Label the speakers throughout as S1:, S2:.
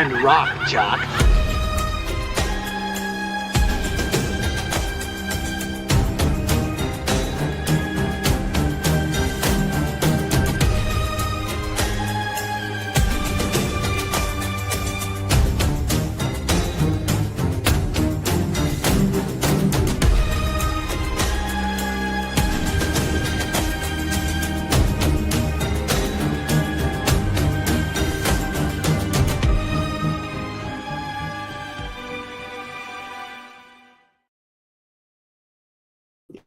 S1: Time to rock, jock.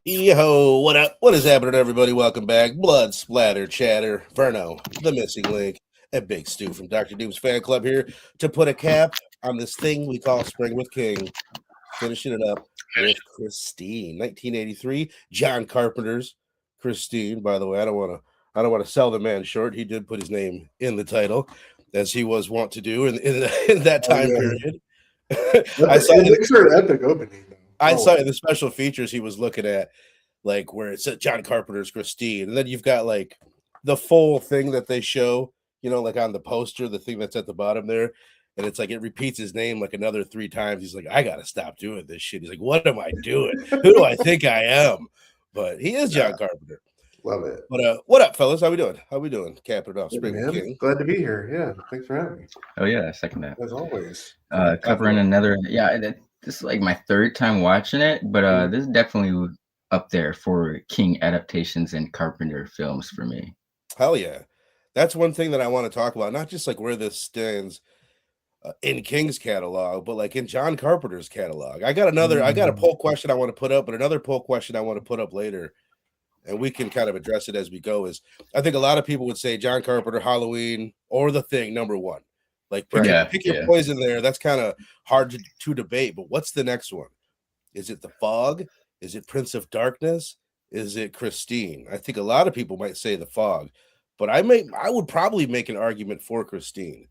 S2: Yo, what up? What is happening, everybody? Welcome back. Blood Splatter Chatter, Verno, the Missing Link, and Big Stu from Dr. Doom's Fan Club here to put a cap on this thing we call Spring with King. Finishing it up with Christine, 1983. John Carpenter's Christine. By the way, I don't want to sell the man short. He did put his name in the title, as he was wont to do in that time period.
S3: I saw an epic opening.
S2: I saw in the special features he was looking at, like where it said John Carpenter's Christine, and then you've got like the full thing that they show, you know, like on the poster, the thing that's at the bottom there, and it's like it repeats his name like another 3 times. He's like, I gotta stop doing this shit. He's like, what am I doing? Who do I think I am? But he is John Carpenter.
S3: Love it.
S2: But what up, fellas? How we doing? Capping it off. Spring
S3: man.
S2: King.
S3: Glad to be here. Yeah, thanks for having me.
S4: Oh yeah, second that.
S3: As always.
S4: Covering another. Yeah, this is like my 3rd time watching it, but this is definitely up there for King adaptations and Carpenter films for me.
S2: Hell yeah. That's one thing that I want to talk about, not just like where this stands in King's catalog, but like in John Carpenter's catalog. I got a poll question I want to put up, but another poll question I want to put up later, and we can kind of address it as we go, is I think a lot of people would say John Carpenter, Halloween, or The Thing, number 1. Like pick your poison there. That's kind of hard to debate, but what's the next one? Is it The Fog? Is it Prince of Darkness? Is it Christine? I think a lot of people might say The Fog, but I would probably make an argument for Christine.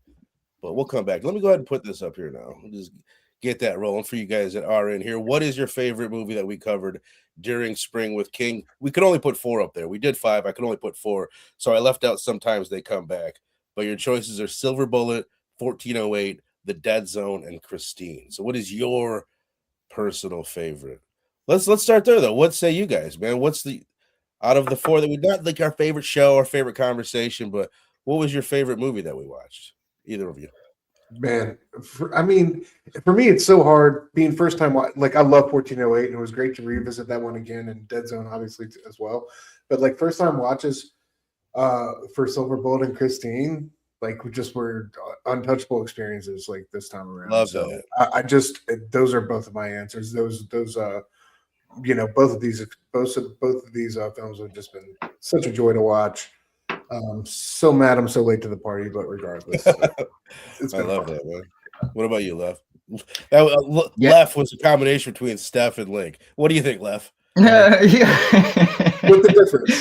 S2: But we'll come back. Let me go ahead and put this up here now. We'll just get that rolling for you guys that are in here. What is your favorite movie that we covered during Spring with King? We could only put 4 up there. We did 5. I could only put 4. So I left out Sometimes They Come Back. But your choices are Silver Bullet, 1408, The Dead Zone, and Christine. So what is your personal favorite? Let's start there, though. What say you guys, man? What's the out of the 4 that we not like our favorite show or favorite conversation, but what was your favorite movie that we watched? Either of you.
S3: Man, for me, it's so hard being first time. Like I love 1408, and it was great to revisit that one again, and Dead Zone obviously as well. But like first time watches for Silver Bullet and Christine, like just were untouchable experiences like this time around.
S2: Love
S3: so
S2: that.
S3: I just those are both of my answers. Those you know, both of these films have just been such a joy to watch. So mad I'm so late to the party, but regardless,
S2: I love that, man. What about you, Lef? Lef was a combination between Steph and Link. What do you think, Lef?
S4: Yeah.
S3: What's the difference?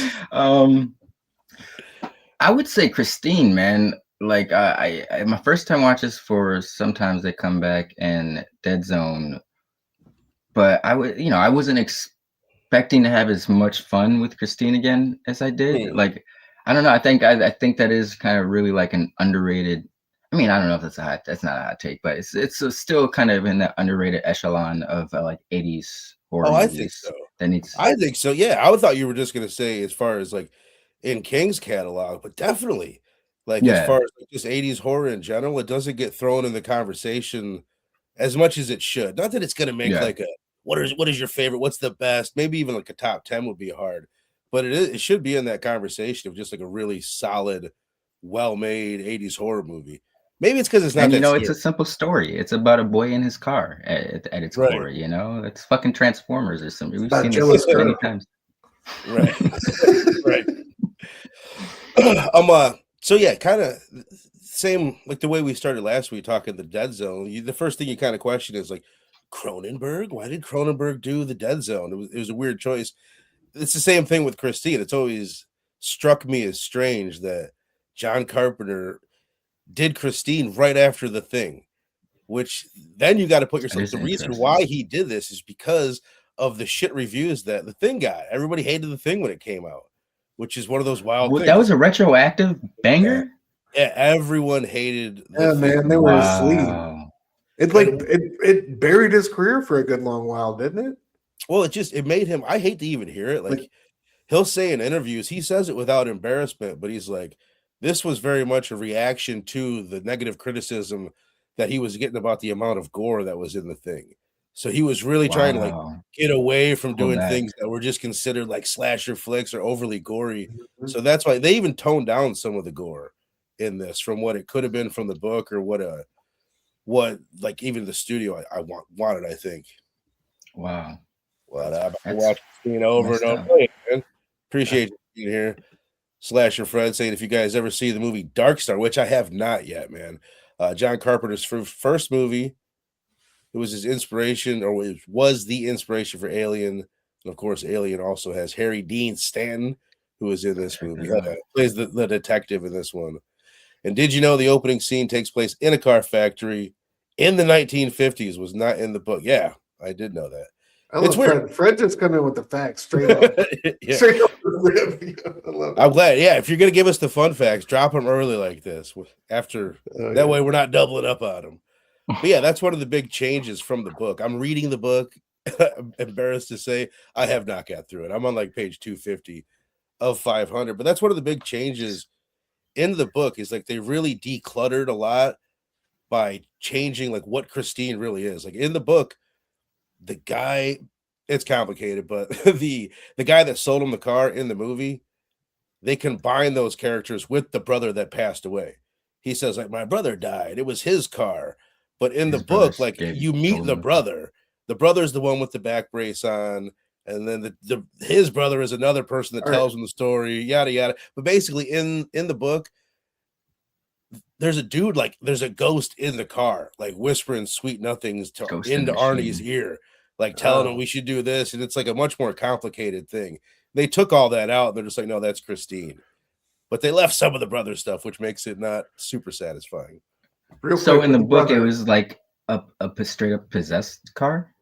S4: I would say Christine, man. Like I my first time watches for Sometimes They Come Back and Dead Zone, but I wasn't expecting to have as much fun with Christine again as I did. Like I don't know. I think that is kind of really like an underrated. I mean, I don't know if that's not a hot take, but it's still kind of in that underrated echelon of like 80s horror movies.
S2: I think so.
S4: I
S2: think so. Yeah, I thought you were just gonna say as far as like in King's catalog, but definitely like as far as like, just 80s horror in general, it doesn't get thrown in the conversation as much as it should. Not that it's gonna make like a what is your favorite? What's the best? Maybe even like a top 10 would be hard. But it should be in that conversation of just like a really solid, well-made 80s horror movie. Maybe it's because it's not.
S4: And it's a simple story. It's about a boy in his car at its core. You know, it's fucking Transformers or something. We've seen this so many times.
S2: Right, right. So yeah, kind of same like the way we started last week talking the Dead Zone. The first thing you kind of question is like Cronenberg. Why did Cronenberg do the Dead Zone? It was a weird choice. It's the same thing with Christine. It's always struck me as strange that John Carpenter did Christine right after The Thing, which then you got to put yourself. The reason why he did this is because of the shit reviews that The Thing got. Everybody hated The Thing when it came out, which is one of those wild things.
S4: That was a retroactive banger?
S2: everyone hated the
S3: Yeah, man, they were asleep.
S4: Wow.
S3: It buried his career for a good long while, didn't it?
S2: Well, it made him. I hate to even hear it. Like he'll say in interviews, he says it without embarrassment, but he's like, this was very much a reaction to the negative criticism that he was getting about the amount of gore that was in the thing. So he was really trying to like get away from doing things that were just considered like slasher flicks or overly gory.
S3: Mm-hmm.
S2: So that's why they even toned down some of the gore in this from what it could have been from the book or what like even the studio I wanted, I think.
S4: Wow.
S2: Well, I watched it over and over. Hey, man. Appreciate you being here. Slasher Fred saying if you guys ever see the movie Dark Star, which I have not yet, man. John Carpenter's first movie. It was his inspiration, or it was the inspiration for Alien. And of course, Alien also has Harry Dean Stanton, who is in this movie. Plays the detective in this one. And did you know the opening scene takes place in a car factory in the 1950s? Was not in the book. Yeah, I did know that.
S3: I love Fred. Fred just come in with the facts straight up. Straight up the rib. I love it.
S2: I'm glad. Yeah, if you're gonna give us the fun facts, drop them early like this. After that way, we're not doubling up on them. But yeah, that's one of the big changes from the book. I'm reading the book. I'm embarrassed to say I have not got through it. I'm on like page 250 of 500. But that's one of the big changes in the book. Is like they really decluttered a lot by changing like what Christine really is. Like in the book, the guy, it's complicated, but the guy that sold him the car in the movie, they combine those characters with the brother that passed away. He says, like, my brother died. It was his car. But in the book, like you meet the brother. The brother's the one with the back brace on, and then his brother is another person that tells him the story, yada yada. But basically, in the book, there's a dude, like there's a ghost in the car, like whispering sweet nothings into Arnie's ear, like telling him we should do this, and it's like a much more complicated thing. They took all that out, and they're just like, no, that's Christine. But they left some of the brother stuff, which makes it not super satisfying.
S4: So in the book, it was like a straight up possessed car.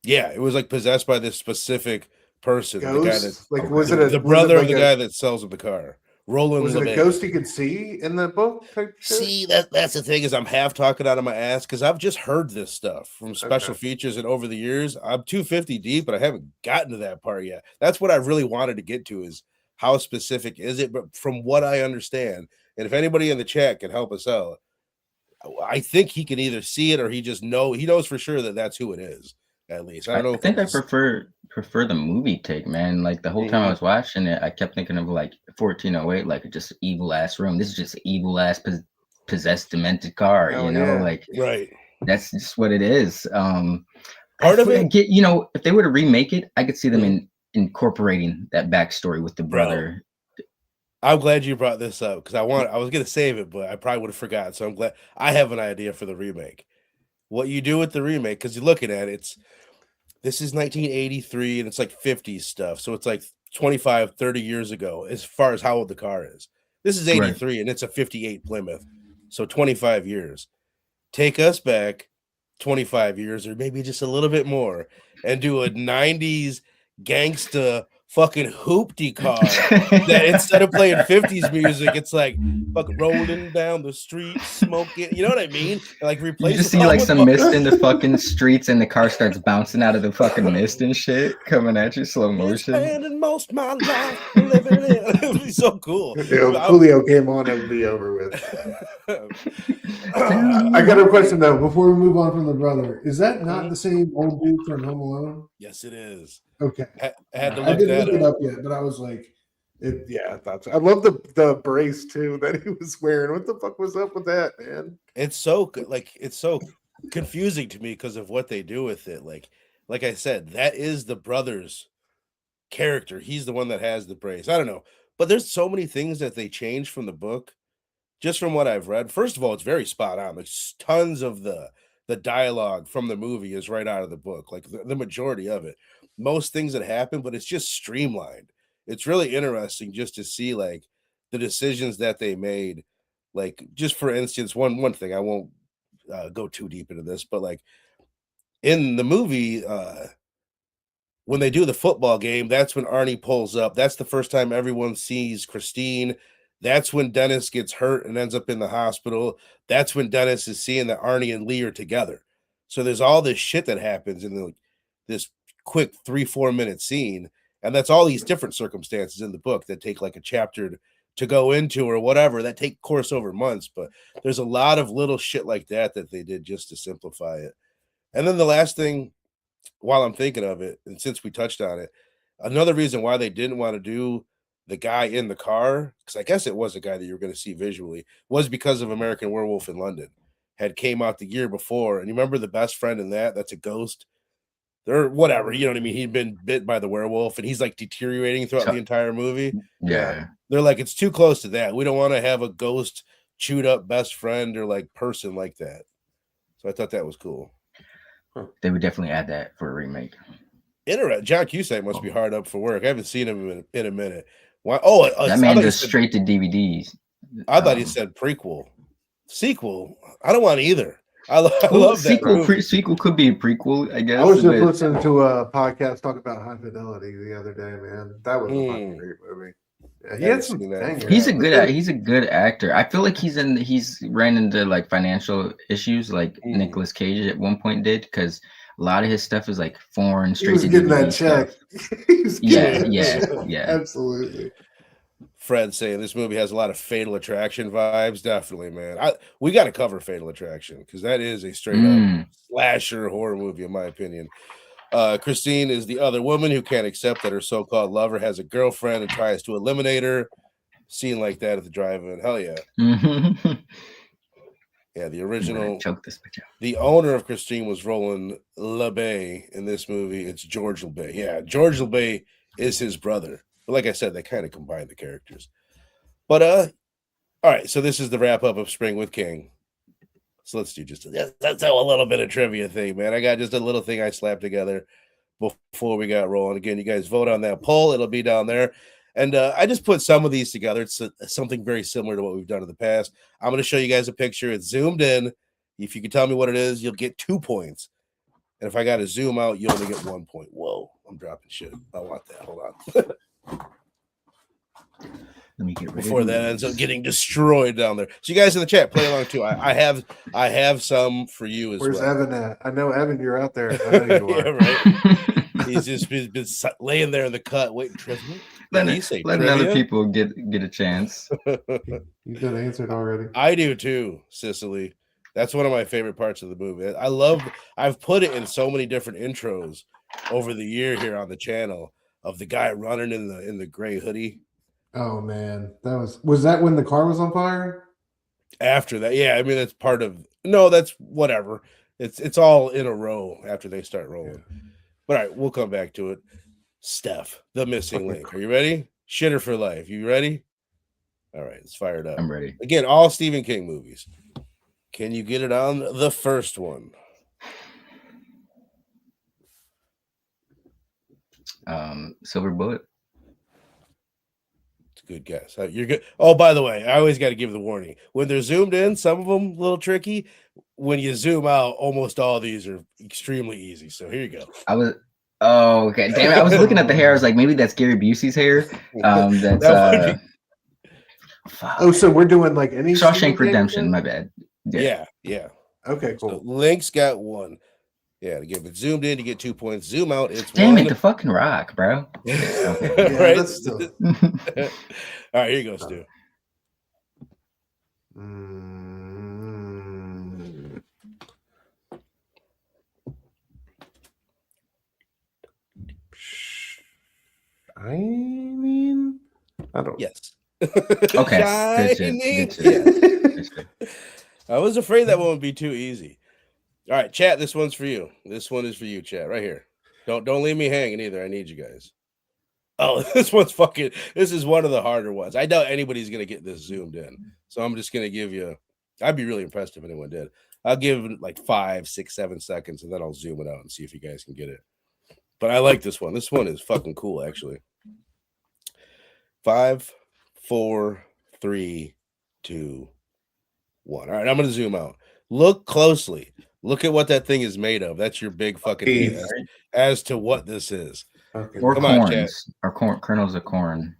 S2: Yeah, it was like possessed by this specific person.
S3: Ghost?
S2: The guy that
S3: like was it
S2: the brother of the guy that sells him the car? Roland.
S3: Was it a ghost you could see in the book?
S2: See, that's the thing is I'm half talking out of my ass because I've just heard this stuff from special features, and over the years I'm 250 deep, but I haven't gotten to that part yet. That's what I really wanted to get to is how specific is it? But from what I understand, and if anybody in the chat can help us out, I think he can either see it or he knows for sure that that's who it is. At least I don't know.
S4: I think I prefer the movie take, man. Like the whole time I was watching it, I kept thinking of like 1408, like just evil ass room. This is just evil ass possessed demented car, like
S2: right.
S4: That's just what it is.
S2: Part of it,
S4: if they were to remake it, I could see them incorporating that backstory with the brother.
S2: I'm glad you brought this up because I was gonna save it, but I probably would have forgot. So I'm glad I have an idea for the remake. What you do with the remake, because you're looking at it, this is 1983 and it's like 50s stuff. So it's like 25, 30 years ago, as far as how old the car is. This is 83 and it's a 58 Plymouth. So 25 years. Take us back 25 years or maybe just a little bit more and do a 90s gangsta fucking hoopty car that instead of playing 50s music, it's like fucking rolling down the street, smoking. You know what I mean? Like replace.
S4: You just see like some mist in the fucking streets, and the car starts bouncing out of the fucking mist and shit, coming at you slow motion.
S2: Spending most my life living in. It would be so cool.
S3: Julio came on, it would be over with. I got a question though. Before we move on from the brother, is that not the same old dude from Home Alone?
S2: Yes, it is.
S3: Okay,
S2: I had to
S3: I didn't look it up yet, but I was like, I thought so. I love the brace too that he was wearing. What the fuck was up with that, man?
S2: It's so confusing to me because of what they do with it. Like I said, that is the brother's character. He's the one that has the brace. I don't know, but there's so many things that they changed from the book. Just from what I've read, first of all, it's very spot on. Like tons of the dialogue from the movie is right out of the book. Like the majority of it. Most things that happen, but it's just streamlined. It's really interesting just to see like the decisions that they made. Like just for instance, one thing, I won't go too deep into this, but like in the movie, when they do the football game, that's when Arnie pulls up. That's the first time everyone sees Christine. That's when Dennis gets hurt and ends up in the hospital. That's when Dennis is seeing that Arnie and Lee are together. So there's all this shit that happens in this quick 3-4 minute scene. And that's all these different circumstances in the book that take like a chapter to go into or whatever, that take course over months. But there's a lot of little shit like that they did just to simplify it. And then the last thing, while I'm thinking of it, and since we touched on it, another reason why they didn't want to do the guy in the car, because I guess it was a guy that you were going to see visually, was because of American Werewolf in London. Had came out the year before. And you remember the best friend in that's a ghost? Or whatever, you know what I mean? He'd been bit by the werewolf and he's like deteriorating throughout the entire movie.
S4: Yeah.
S2: They're like, it's too close to that. We don't want to have a ghost chewed up best friend or like person like that. So I thought that was cool.
S4: They would definitely add that for a remake.
S2: John Cusack must be hard up for work. I haven't seen him in a minute. Why? Oh,
S4: that man goes straight to DVDs.
S2: I thought he said prequel. Sequel? I don't want either. I love that.
S4: Sequel could be a prequel, I guess.
S3: I was just listening to a podcast talk about High Fidelity the other day, man. That was a fucking great movie. Yeah, he had some
S4: he's a good actor. I feel like he's ran into like financial issues like Nicolas Cage at one point did, because a lot of his stuff is like foreign, straight to
S3: getting that check.
S4: Yeah.
S3: Absolutely.
S2: Fred saying this movie has a lot of Fatal Attraction vibes. Definitely, man. We got to cover Fatal Attraction because that is a straight up slasher horror movie, in my opinion. Christine is the other woman who can't accept that her so-called lover has a girlfriend and tries to eliminate her. Scene like that at the drive-in. Hell yeah. Yeah, the original. The owner of Christine was Roland LeBay in this movie. It's George LeBay. Yeah, George LeBay is his brother. But like I said, they kind of combine the characters. But all right, so this is the wrap up of Spring with King. So let's do that's a little bit of trivia thing, man. I got just a little thing I slapped together before we got rolling. Again, you guys vote on that poll. It'll be down there. And I just put some of these together. It's something very similar to what we've done in the past. I'm going to show you guys a picture. It's zoomed in. If you can tell me what it is, you'll get 2 points. And if I got to zoom out, you only get 1 point. Whoa, I'm dropping shit. I want that. Hold on.
S4: Let me get
S2: before that ends up getting destroyed down there. So you guys in the chat, play along too. I have some for you as
S3: Where's
S2: well.
S3: Evan at? I know Evan, you're out there. I know you are.
S2: Yeah, right. He's just been laying there in the cut waiting.
S4: Letting other people get a chance.
S3: You got answered already.
S2: I do too, Cicely. That's one of my favorite parts of the movie. I've put it in so many different intros over the year here on the channel of the guy running in the gray hoodie.
S3: Oh man, was that when the car was on fire?
S2: After that, yeah, I mean that's part of that's whatever. It's all in a row after they start rolling. Yeah. All right, we'll come back to it. Steph, the missing link. Are you ready? Shitter for life. You ready? All right, it's fired up.
S4: I'm ready.
S2: Again, all Stephen King movies. Can you get it on the first one?
S4: Silver Bullet.
S2: It's a good guess. You're good. Oh, by the way, I always got to give the warning. When they're zoomed in, some of them a little tricky. When you zoom out, almost all these are extremely easy. So here you go.
S4: Oh, okay. Damn it. I was looking at the hair. I was like, maybe that's Gary Busey's hair.
S3: So we're doing like any
S4: Shawshank Redemption. My bad.
S2: Yeah.
S3: Okay, cool.
S2: So Link's got 1. Yeah, to give it zoomed in, you get 2 points. Zoom out, it's
S4: Damn
S2: 1.
S4: It, the fucking rock, bro.
S2: Okay. Right. All right, here you go, Stu.
S3: I mean, I don't.
S2: Yes.
S4: Okay. Good shit.
S2: I was afraid that one would be too easy. All right, chat. This one's for you. This one is for you, chat. Right here. Don't leave me hanging either. I need you guys. Oh, this is one of the harder ones. I doubt anybody's gonna get this zoomed in. So I'm just gonna give you. I'd be really impressed if anyone did. I'll give it like 5, 6, 7 seconds, and then I'll zoom it out and see if you guys can get it. But I like this one. This one is fucking cool, actually. 5, 4, 3, 2, 1. All right, I'm gonna zoom out. Look closely. Look at what that thing is made of. That's your big fucking hint as to what this is.
S3: Okay.
S4: Or corns. Or kernels of corn.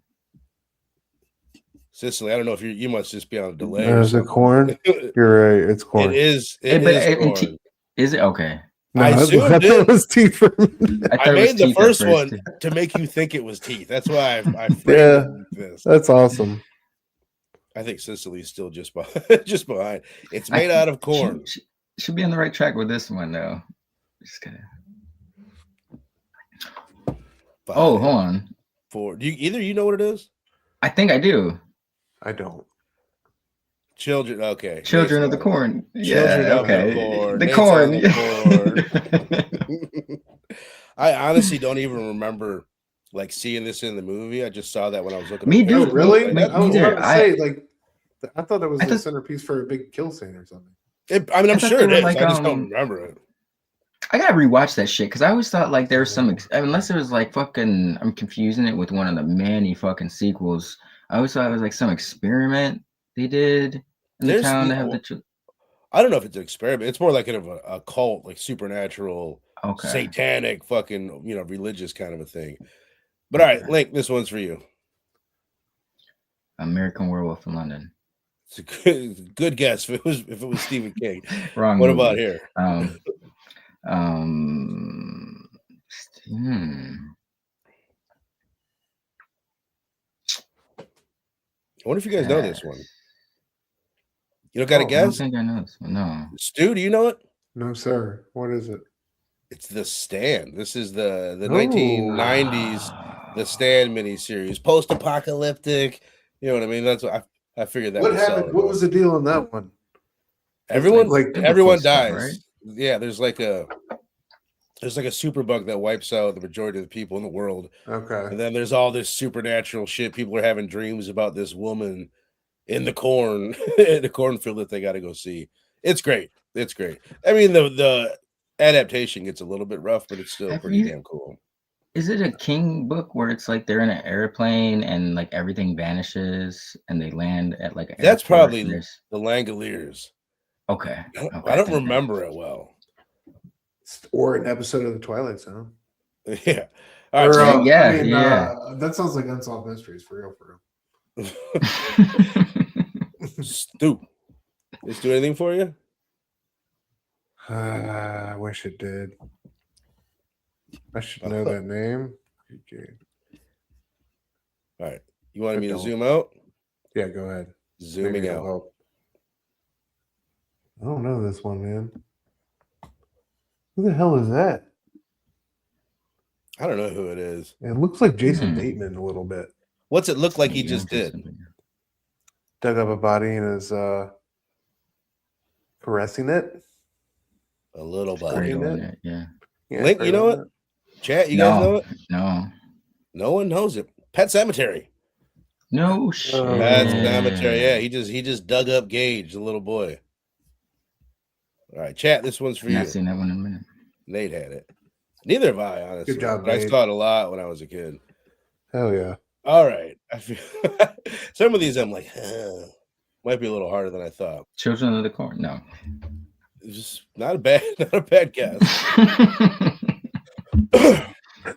S2: Sicily. I don't know if you must just be on a delay.
S3: Is it corn? You're right. It's corn.
S2: It is. It
S4: But
S2: is corn.
S4: is it okay?
S3: No,
S2: I
S3: I
S2: zoomed
S3: thought
S2: in.
S3: it was teeth for a minute.
S4: I thought
S2: I
S4: it was
S2: made the
S4: teeth at
S2: first
S4: first,
S2: one
S4: too.
S2: to make you think it was teeth. That's why I framed
S3: Yeah.
S2: it like this.
S3: That's awesome.
S2: I think Sicily's still just behind. It's made out of corn.
S4: Should be on the right track with this one though. Just gonna... Oh, hold on.
S2: 4. Do you know what it is?
S4: I think I do.
S3: I don't.
S2: Children. Okay.
S4: Children of the Corn.
S2: Children
S4: Yeah.
S2: of
S4: Okay.
S2: the corn. The corn. I honestly don't even remember like seeing this in the movie. I just saw that when I was looking.
S4: Me
S2: at
S4: too.
S3: Oh,
S2: pictures.
S3: really?
S4: Me
S3: I was
S4: neither.
S3: about to say, like, I thought it was a centerpiece for a big kill scene or something.
S2: I mean, I'm
S4: thought
S2: sure
S4: they
S2: it
S4: were
S2: is.
S4: like,
S2: I just don't remember it.
S4: I gotta rewatch that shit because I always thought like there was some, unless it was like fucking, I'm confusing it with one of the many fucking sequels. I always thought it was like some experiment they did in the town to have the.
S2: I don't know if it's an experiment. It's more like a cult, like supernatural, satanic, fucking religious kind of a thing. But all right, Link, this one's for you.
S4: American Werewolf in London.
S2: It's a good guess if it was Stephen King.
S4: Wrong.
S2: What
S4: movie.
S2: about here?
S4: I
S2: wonder if you guys know this one. You don't got a guess?
S4: I don't think I know this one. No.
S2: Stu, do you know it?
S3: No, sir. What is it?
S2: It's The Stand. This is the 1990s The Stand miniseries, post-apocalyptic. You know what I mean? That's what I figured that.
S3: What happened? What was the deal on that one?
S2: Everyone dies.
S4: Stuff, right?
S2: Yeah, there's like a superbug that wipes out the majority of the people in the world.
S3: Okay.
S2: And then there's all this supernatural shit. People are having dreams about this woman in the corn, in the cornfield that they got to go see. It's great. It's great. I mean, the adaptation gets a little bit rough, but it's still pretty damn cool.
S4: Is it a King book where it's like they're in an airplane and like everything vanishes and they land at like an
S2: That's probably
S4: the
S2: Langoliers.
S4: Okay.
S2: I don't remember it well.
S3: Or an episode of The Twilight Zone.
S2: Yeah.
S3: All right,
S4: yeah.
S3: That sounds like Unsolved Mysteries for real.
S2: Stu, does it do anything for you?
S3: I wish it did. I should know that name. Okay.
S2: All right. You wanted me to zoom out?
S3: Yeah, go ahead.
S2: Zooming out.
S3: Help. I don't know this one, man. Who the hell is that?
S2: I don't know who it is.
S3: It looks like Jason Bateman a little bit.
S2: What's it look like he just did?
S3: Dug up a body and is caressing it.
S2: A little body.
S4: Yeah.
S2: Link, you know it? Chat, you guys know it?
S4: No.
S2: No one knows it. Pet Cemetery.
S4: No shit.
S2: Pet Cemetery. Yeah, he just dug up Gage, the little boy. All right, chat. This one's for you.
S4: I've seen that one in a minute.
S2: Nate had it. Neither have I, honestly.
S3: Good job,
S2: but I
S3: Nate.
S2: saw it a lot when I was a kid.
S3: Hell yeah.
S2: All right. I feel some of these I'm like, might be a little harder than I thought.
S4: Children of the Corn. No.
S2: It's just not a bad guess.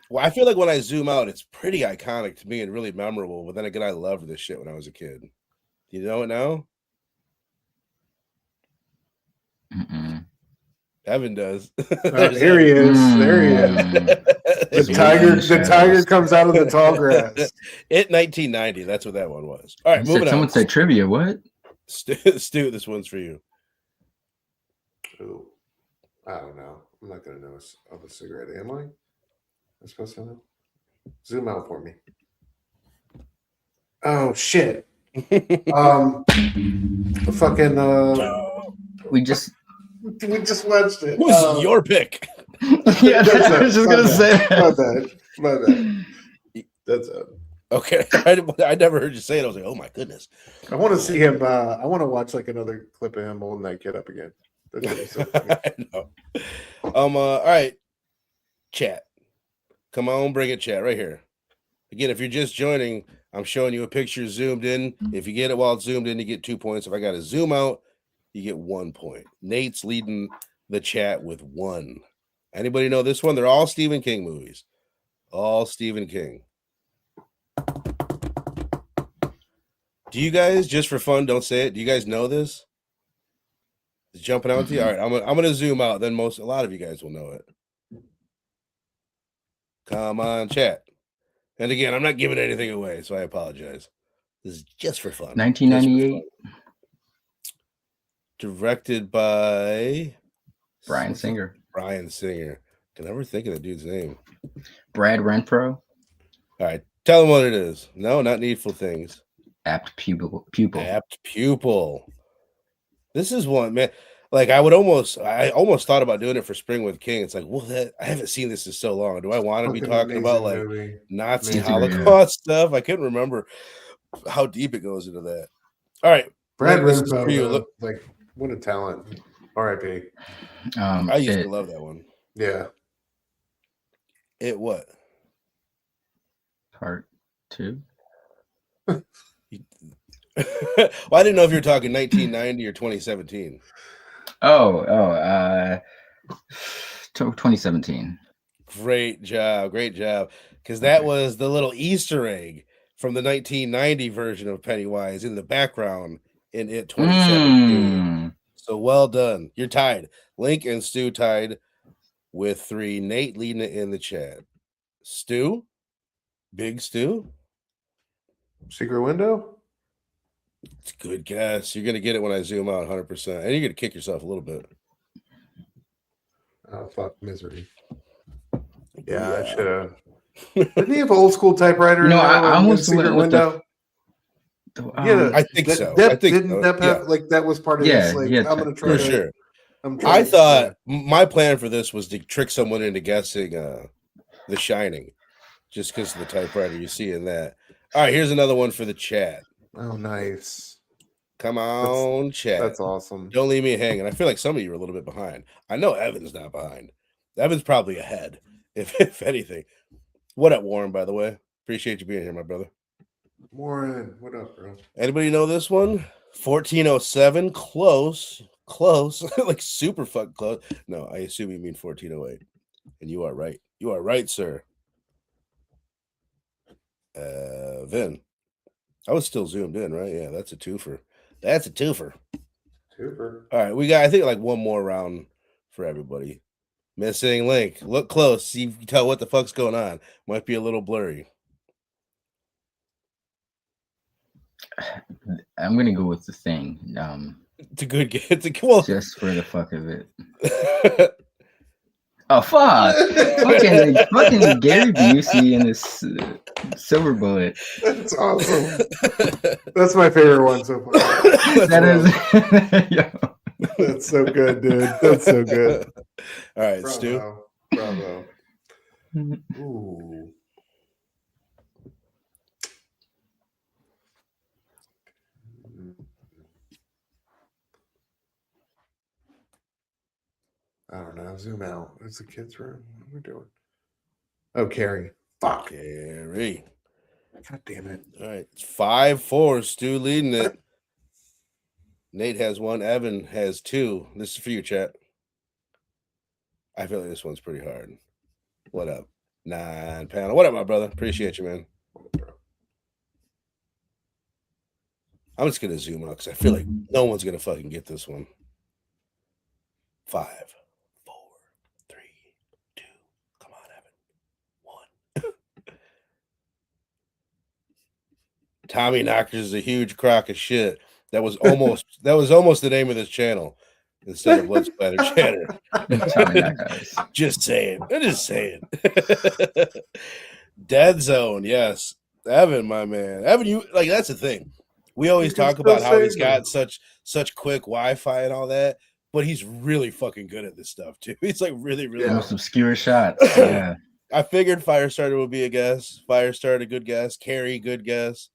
S2: Well, I feel like when I zoom out, it's pretty iconic to me and really memorable. But then again, I loved this shit when I was a kid. You know it now? Evan does.
S3: Here he is. There he is. The tiger comes out of the tall grass.
S2: It 1990. That's what that one was. All right, moving on.
S4: Someone said trivia. What?
S2: Stu, this one's for you.
S3: Ooh, I don't know. I'm not gonna know of a cigarette, am I? I'm supposed to know. Zoom out for me. Oh shit. Fucking
S4: We just
S3: watched it.
S2: Who's your pick?
S4: Yeah, I was just gonna say.
S3: My bad. That's it.
S2: Okay, I never heard you say it. I was like, oh my goodness.
S3: I want to see him. I want to watch like another clip of him holding that kid up again. That's so
S2: I know. All right, chat. Come on, bring it, chat, right here. Again, if you're just joining, I'm showing you a picture zoomed in. If you get it while it's zoomed in, you get 2 points. If I got to zoom out, you get 1 point. Nate's leading the chat with 1. Anybody know this one? They're all Stephen King movies. All Stephen King. Do you guys, just for fun, don't say it, do you guys know this? It's jumping out to you? All right, I'm gonna zoom out, then a lot of you guys will know it. Come on, chat. And again, I'm not giving anything away, so I apologize. This is just for fun.
S4: 1998.
S2: Directed by
S4: Bryan Singer.
S2: Bryan Singer. Can never think of the dude's name.
S4: Brad Renfro.
S2: All right, tell them what it is. No, not Needful Things.
S4: Apt Pupil.
S2: Apt Pupil. This is one, man. Like I almost thought about doing it for Spring with King. It's like, well, I haven't seen this in so long. Do I want to be talking about like Nazi Holocaust stuff? I couldn't remember how deep it goes into that. All right,
S3: Brad Renfro, like what a talent. R.I.P.
S2: I used to love that one.
S3: Yeah.
S2: It what?
S4: Part 2.
S2: Well, I didn't know if you were talking 1990 or 2017.
S4: 2017. Great
S2: job. Because that was the little Easter egg from the 1990 version of Pennywise in the background in It 2017. So well done. You're tied. Link and Stu tied with 3. Nate leading it in the chat. Stu? Big Stu?
S3: Secret Window?
S2: It's a good guess. You're going to get it when I zoom out 100%. And you're going to kick yourself a little bit.
S3: Oh, fuck. Misery. Yeah. I should have. Didn't he have an old school typewriter?
S4: No, I almost went with
S3: Window.
S2: I think so.
S3: Didn't Depp have like that was part of this? Like, I'm going to try
S2: for sure. I thought my plan for this was to trick someone into guessing The Shining, just because of the typewriter you see in that. All right, here's another one for the chat.
S3: Oh, nice.
S2: Come on, chat.
S3: That's awesome.
S2: Don't leave me hanging. I feel like some of you are a little bit behind. I know Evan's not behind. Evan's probably ahead, if anything. What up, Warren, by the way? Appreciate you being here, my brother.
S3: Warren, what up, bro?
S2: Anybody know this one? 1407, close. Like super fucking close. No, I assume you mean 1408. And you are right. You are right, sir. Vin. I was still zoomed in, right? Yeah, that's a twofer. Twofer. All right, we got, I think, like one more round for everybody. Missing link. Look close. See if you can tell what the fuck's going on. Might be a little blurry.
S4: I'm gonna go with The Thing.
S2: It's a good game. It's a cool.
S4: Just for the fuck of it. Oh fuck! fucking Gary Busey and this Silver Bullet.
S3: That's awesome. That's my favorite one so far. That's so good, dude. That's so good.
S2: All right, Stu.
S3: Bravo. Ooh. I don't know. Zoom out. It's the kids' room. What are we doing? Oh, Carrie. Fuck.
S2: Carrie.
S3: God damn it.
S2: All right. It's 5-4. Stu leading it. Nate has 1. Evan has 2. This is for you, chat. I feel like this one's pretty hard. What up? 9 panel. What up, my brother? Appreciate you, man. I'm just going to zoom out because I feel like no one's going to fucking get this one. 5, 4, 3, 2. Come on, Evan. 1. Tommy Knockers is a huge crock of shit. That was almost the name of this channel instead of Let's Splatter Chatter. Just saying. Dead Zone, yes. Evan, my man. Evan, you like that's the thing. We always talk about how he's got such quick Wi-Fi and all that, but he's really fucking good at this stuff too. He's like really
S4: most obscure shots. Yeah.
S2: I figured Firestarter would be a guess. Firestarter, good guess. Carrie, good guess.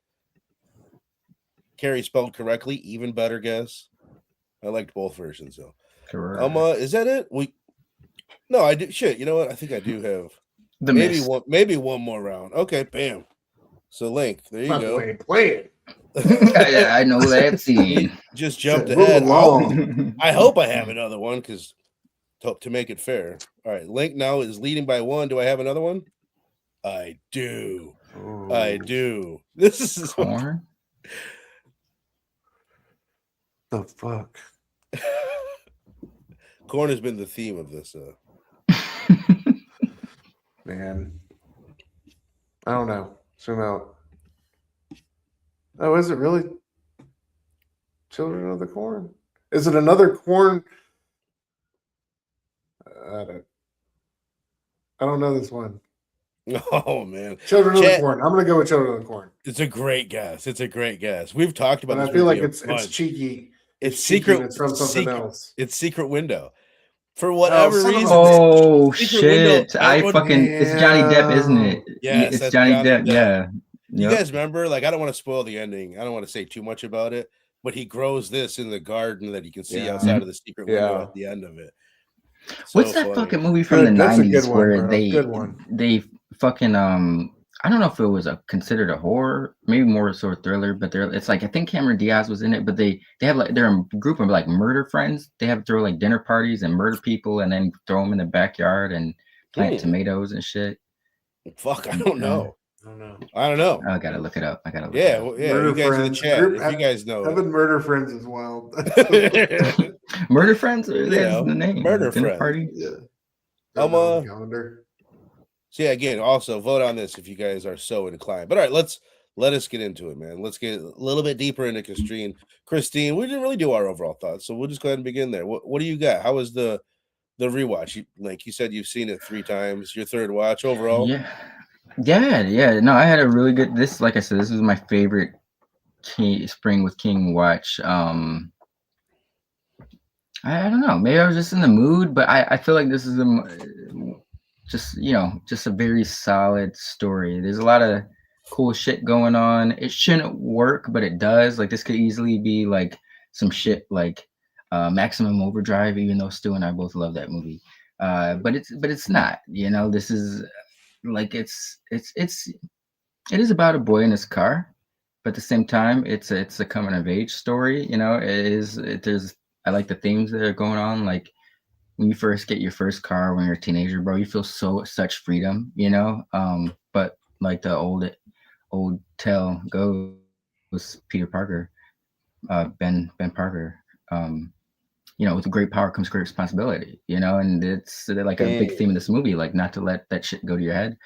S2: Carrie spelled correctly, even better guess. I liked both versions though.
S4: Correct.
S2: Is that it? No, I do. Shit, you know what? I think I do have maybe one more round. Okay, bam. So Link, there you go.
S3: Play it.
S4: I know that scene.
S2: Just jumped ahead. I hope I have another one because to make it fair. All right, Link now is leading by 1. Do I have another one? I do.
S3: Ooh.
S2: I do. This is
S4: Corn.
S3: the fuck?
S2: Corn has been the theme of this.
S3: Man, I don't know. Zoom out. Oh, is it really Children of the Corn? Is it another corn? I don't know this one.
S2: Oh man,
S3: Children of the Corn. I'm gonna go with Children of the Corn.
S2: It's a great guess. It's a great guess. We've talked about.
S3: But
S2: this
S3: I feel like
S2: movie
S3: it's cheeky.
S2: It's
S3: cheeky
S2: secret.
S3: and it's from something else.
S2: It's Secret Window. For whatever reason.
S4: Oh
S2: Secret
S4: shit! It's Johnny Depp, isn't it?
S2: Yes,
S4: it's Johnny Depp. Yeah.
S2: You guys remember? Like, I don't want to spoil the ending. I don't want to say too much about it. But he grows this in the garden that you can see outside of the secret window at the end of it.
S4: What's that fucking movie from the 90s where they fucking I don't know if it was considered a horror, maybe more sort of thriller, but it's like I think Cameron Diaz was in it, but they have like they're a group of like murder friends. They have to throw like dinner parties and murder people and then throw them in the backyard and plant tomatoes and shit.
S2: Fuck, I don't know.
S3: I don't know.
S4: I gotta look it up.
S2: Yeah. You guys in the chat, if you guys know.
S3: I've been Murder Friends as well.
S4: Murder Friends? That's the name.
S2: Murder Friends.
S4: Party?
S3: Yeah.
S2: Calendar. So yeah, again, also vote on this if you guys are so inclined. But all right, let us get into it, man. Let's get a little bit deeper into Christine. We didn't really do our overall thoughts, so we'll just go ahead and begin there. What do you got? How was the rewatch? Like you said, you've seen it 3 times. Your third watch overall?
S4: Yeah. No, I had a really good. Like I said, this was my favorite Spring with King watch. I don't know. Maybe I was just in the mood, but I feel like this is just a very solid story. There's a lot of cool shit going on. It shouldn't work, but it does. Like this could easily be like some shit like Maximum Overdrive, even though Stu and I both love that movie. But it's not. This is like it is about a boy in his car, but at the same time, it's a coming of age story. I like the themes that are going on, like. When you first get your first car when you're a teenager, bro, you feel such freedom, but like the old tale goes, Peter Parker, Ben Parker, with great power comes great responsibility, and it's like a big theme of this movie, like not to let that shit go to your head.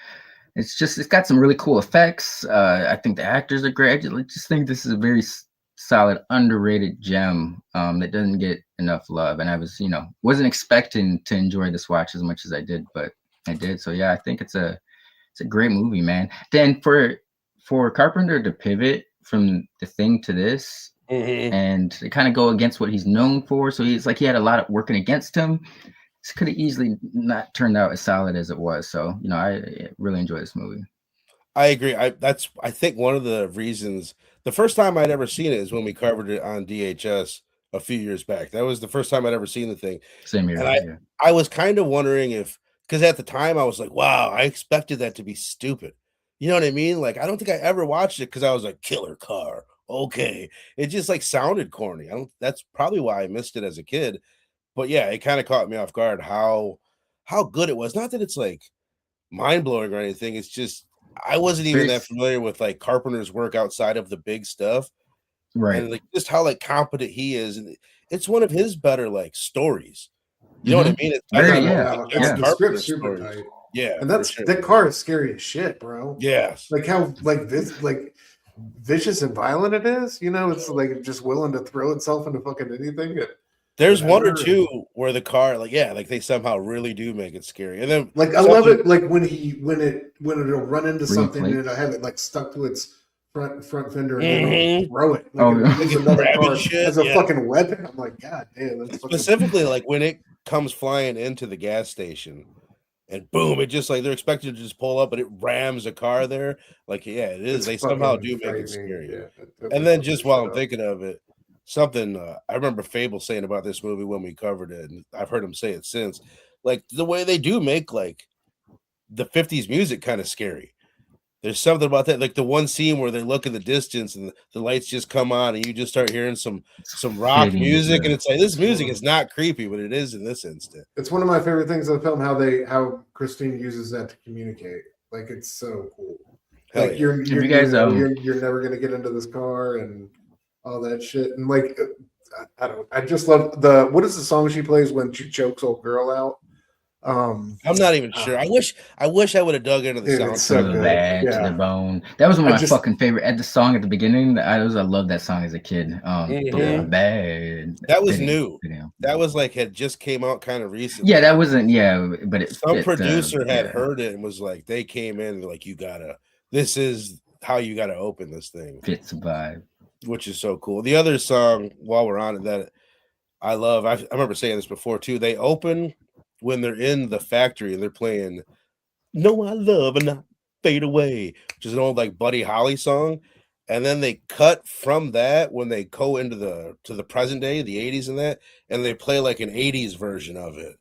S4: It's got some really cool effects. I think the actors are great. I just think this is a very solid, underrated gem that doesn't get enough love. And I was, wasn't expecting to enjoy this watch as much as I did, but I did. So yeah, I think it's a great movie, man. Then for Carpenter to pivot from The Thing to this and to kind of go against what he's known for, so he's like he had a lot of working against him. This could have easily not turned out as solid as it was. So I really enjoy this movie.
S2: I agree. I think one of the reasons. The first time I'd ever seen it is when we covered it on DHS a few years back. That was the first time I'd ever seen the thing.
S4: Same here.
S2: And I was kind of wondering because at the time I was like, wow, I expected that to be stupid. You know what I mean? Like, I don't think I ever watched it because I was like, killer car. Okay. It just like sounded corny. That's probably why I missed it as a kid. But yeah, it kind of caught me off guard how good it was. Not that it's like mind blowing or anything. It's just, I wasn't even that familiar with like Carpenter's work outside of the big stuff,
S4: right?
S2: And like just how like competent he is, and it's one of his better like stories. You know what I mean?
S3: It's the script's super tight.
S2: Yeah,
S3: and that car is scary as shit, bro.
S2: Yes,
S3: like how vicious and violent it is. It's like just willing to throw itself into fucking anything.
S2: There's one or two where the car, like they somehow really do make it scary, and then
S3: I love it, like when it'll run into something and it'll have it like stuck to its front fender and it'll throw it. Like another car as a fucking weapon. I'm like, God damn! That's
S2: specifically like when it comes flying into the gas station, and boom, it just like they're expected to just pull up, but it rams a car there. Like, yeah, it is. They somehow do make it scary. Yeah, and then just while I'm thinking of it. Something I remember Fable saying about this movie when we covered it, and I've heard him say it since. Like the way they do make like the 50s music kind of scary. There's something about that, like the one scene where they look in the distance and the lights just come on, and you just start hearing some rock music, and it's like this music is not creepy, but it is in this instant.
S3: It's one of my favorite things of the film how Christine uses that to communicate. Like it's so cool. Like you're never gonna get into this car and all that shit, and like I just love the what is the song she plays when she chokes old girl out?
S2: I'm not even sure. I wish I would have dug into the
S3: Dude,
S2: sound.
S3: it's so
S4: From the
S3: good.
S4: bad to
S3: Yeah.
S4: the bone. That was one of
S3: I
S4: my
S3: just-
S4: fucking favorite. At the song at the beginning, I love that song as a kid. From
S2: Mhm.
S4: the bad.
S2: That was
S4: video,
S2: new.
S4: video.
S2: That was like had just came out kind of recently.
S4: Yeah, that wasn't. Yeah, but it
S2: Some
S4: fit,
S2: producer had
S4: yeah,
S2: heard it and was like, they came in and like, you gotta. This is how you gotta open this thing,
S4: fits the vibe.
S2: which is so cool. The other song, while we're on it, that I love. I remember saying this before too. They open when they're in the factory and they're playing "No I Love and Not Fade Away," which is an old like Buddy Holly song, and then they cut from that when they go into the present day, the 80s and that, and they play like an 80s version of it,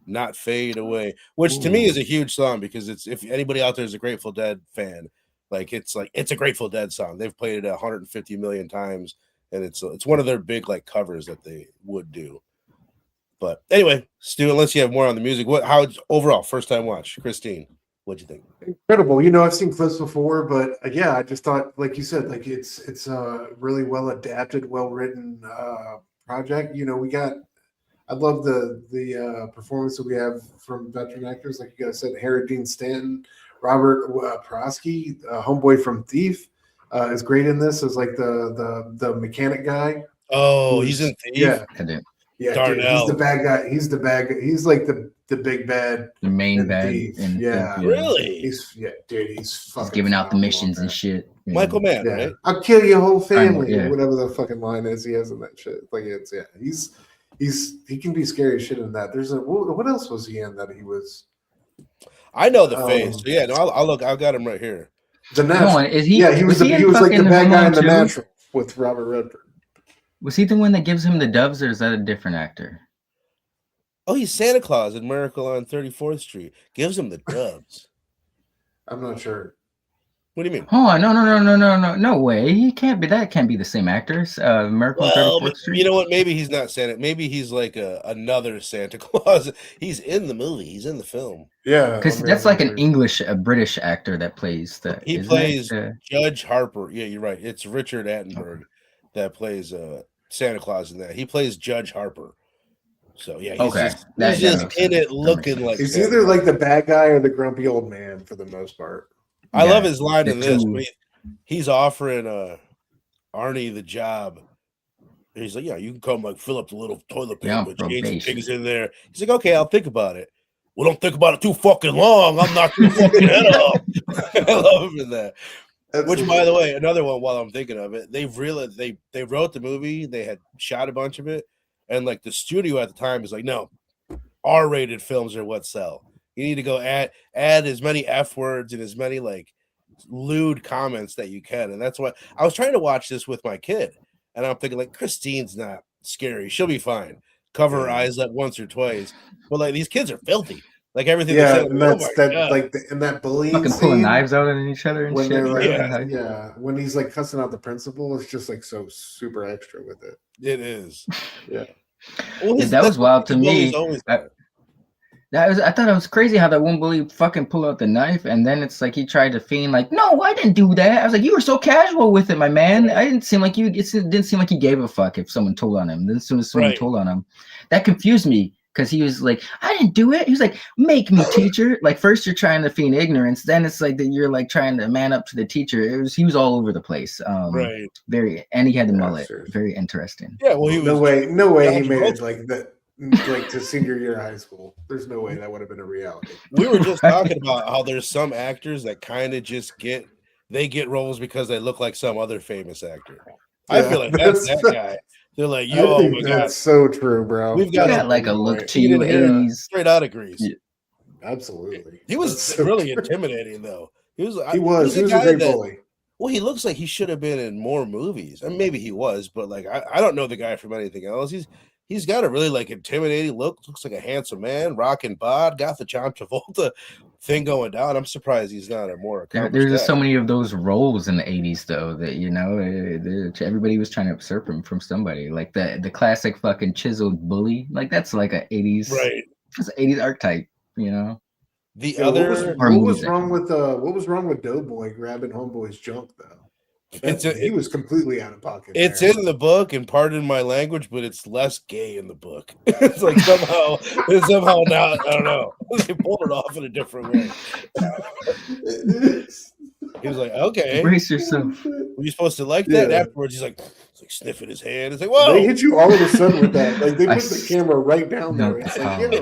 S2: "Not Fade Away," which to me is a huge song because it's if anybody out there is a Grateful Dead fan, like it's a Grateful Dead song. They've played it 150 million times, and it's one of their big like covers that they would do. But anyway, Stu, unless you have more on the music, how overall first time watch, Christine, what'd you think?
S3: Incredible. I've seen clips before, but yeah, I just thought, like you said, like it's a really well adapted, well written project. I love the performance that we have from veteran actors, like you guys said, Harry Dean Stanton, Robert Prosky, homeboy from Thief, is great in this as like the mechanic guy.
S2: Oh, he's in Thief.
S3: Yeah.
S4: I did.
S3: Yeah,
S2: Darnell.
S3: dude, he's the bad guy. He's the bad guy. He's like the big bad,
S4: The main
S3: in
S4: bad.
S3: Thief.
S4: in
S3: Yeah.
S4: Thief,
S2: Really?
S3: He's fucking.
S4: He's giving out the
S3: phenomenal,
S4: missions
S3: man.
S4: and shit. you
S2: Michael
S4: know.
S2: Mann,
S3: Yeah,
S2: right?
S3: I'll kill your whole family.
S4: yeah.
S3: Or whatever the fucking line is he has in that shit. Like he can be scary as shit in that. There's what else was he in that he was?
S2: I know the face. So yeah, no, I'll look. I've got him right here.
S3: The
S4: Hold
S3: Natural.
S4: on, is he?
S3: Yeah, he was
S4: in
S3: like the
S4: fucking
S3: bad
S4: Home
S3: guy
S4: Alone
S3: in The
S4: 2?
S3: Natural with Robert Redford.
S4: Was he the one that gives him the doves, or is that a different actor?
S2: Oh, he's Santa Claus in Miracle on 34th Street. Gives him the dubs.
S3: I'm not sure.
S2: What do you mean?
S4: Oh no way. He can't be. That can't be the same actor. Miracle on
S2: Well,
S4: 34th Street.
S2: you know what? Maybe he's not Santa. Maybe he's like another Santa Claus. He's in the movie. He's in the film.
S3: Yeah,
S4: Because that's like an a British actor that plays that.
S2: He
S4: isn't
S2: plays
S4: it?
S2: Judge Harper. Yeah, you're right. It's Richard Attenborough that plays Santa Claus in that. He plays Judge Harper. So yeah, he's
S4: Okay.
S2: just,
S4: That
S2: he's just
S4: makes
S2: in
S4: sense.
S2: it
S4: That
S2: looking
S4: makes
S2: like
S3: he's
S2: Santa
S3: either like
S2: Claus.
S3: the bad guy or the grumpy old man for the most part.
S2: I
S4: Yeah,
S2: love his line
S4: the
S2: in this.
S4: two-
S2: When he's offering Arnie the job. He's like, yeah, you can come like fill up the little toilet
S4: Yeah,
S2: paper, change the
S4: probation.
S2: things in there. He's like, okay, I'll think about it. Well, don't think about it too fucking long. I'm not your fucking head off. I love him in that. Which, by the way, another one. While I'm thinking of it, they've realized they wrote the movie. They had shot a bunch of it, and like the studio at the time is like, no, R-rated films are what sell. You need to go add as many F words and as many like lewd comments that you can, and that's why I was trying to watch this with my kid, and I'm thinking like Christine's not scary. She'll be fine. Cover her eyes up once or twice, but like these kids are filthy. Like everything.
S3: Yeah,
S2: they said,
S3: and
S2: oh
S3: that's
S2: my
S3: that
S2: God.
S3: like and that bullying
S4: fucking pulling
S3: scene
S4: knives out at each other and
S3: when
S4: shit.
S3: they're like,
S2: Yeah.
S3: when he's like cussing out the principal, it's just like so super extra with it.
S2: It is.
S3: Yeah.
S2: Well,
S4: That was wild to
S2: the bully's
S4: me.
S2: always
S4: I thought it was crazy how that one bully fucking pulled out the knife, and then it's like he tried to feign like, no, I didn't do that. I was like, you were so casual with it, my man. I didn't seem like you. It didn't seem like he gave a fuck if someone told on him. Then as soon as someone told on him, that confused me because he was like, I didn't do it. He was like, make me, teacher. Like first you're trying to feign ignorance, then it's like that you're like trying to man up to the teacher. He was all over the place.
S2: right.
S4: And he had the
S3: Yeah,
S4: mullet.
S3: seriously.
S4: Very interesting.
S2: Yeah. Well, he was
S3: No way he
S2: John
S3: made it
S2: Travolta.
S3: like that, like to senior year of high school. There's no way that would have been a reality.
S2: We were just talking about how there's some actors that kind of just get roles because they look like some other famous actor. I
S3: Yeah,
S2: feel like that's that
S3: that's-
S2: guy. They're like,
S3: I
S2: yo, oh
S3: think
S2: my God.
S3: that's so true, bro.
S2: We've
S4: You
S2: got
S4: got like a look to
S2: He
S4: you,
S2: didn't hear
S4: 80s.
S2: straight out of Greece.
S4: Yeah.
S3: Absolutely.
S2: He was
S3: That's so
S2: really
S3: true.
S2: intimidating, though. He was
S3: He was a
S2: guy
S3: great
S2: that-
S3: bully.
S2: Well, he looks like he should have been in more movies. And maybe he was, but like I don't know the guy from anything else. He's got a really like intimidating look. Looks like a handsome man, rocking bod, got the John Travolta thing going down. I'm surprised he's not a more accomplished
S4: There's just
S2: guy.
S4: so many of those roles in the 80s though that everybody was trying to usurp him from somebody. Like the classic fucking chiseled bully. Like that's like a 80s
S2: Right.
S4: It's an 80s archetype, you know.
S2: The
S3: Yeah,
S2: other
S4: Or
S3: what was
S4: movies,
S3: wrong with Doughboy grabbing Homeboy's junk though? He was completely out of pocket.
S2: It's
S3: there.
S2: in the book, and pardon my language, but it's less gay in the book. It's like somehow not. I don't know. They pulled it off in a different way. He was like, "Okay,
S4: Brace yourself.
S2: were you supposed to like that?" And
S3: Yeah.
S2: afterwards, he's like sniffing his hand. It's like, whoa!
S3: They hit you all of a sudden with that. Like they
S4: I
S3: put the camera right down there. It's like,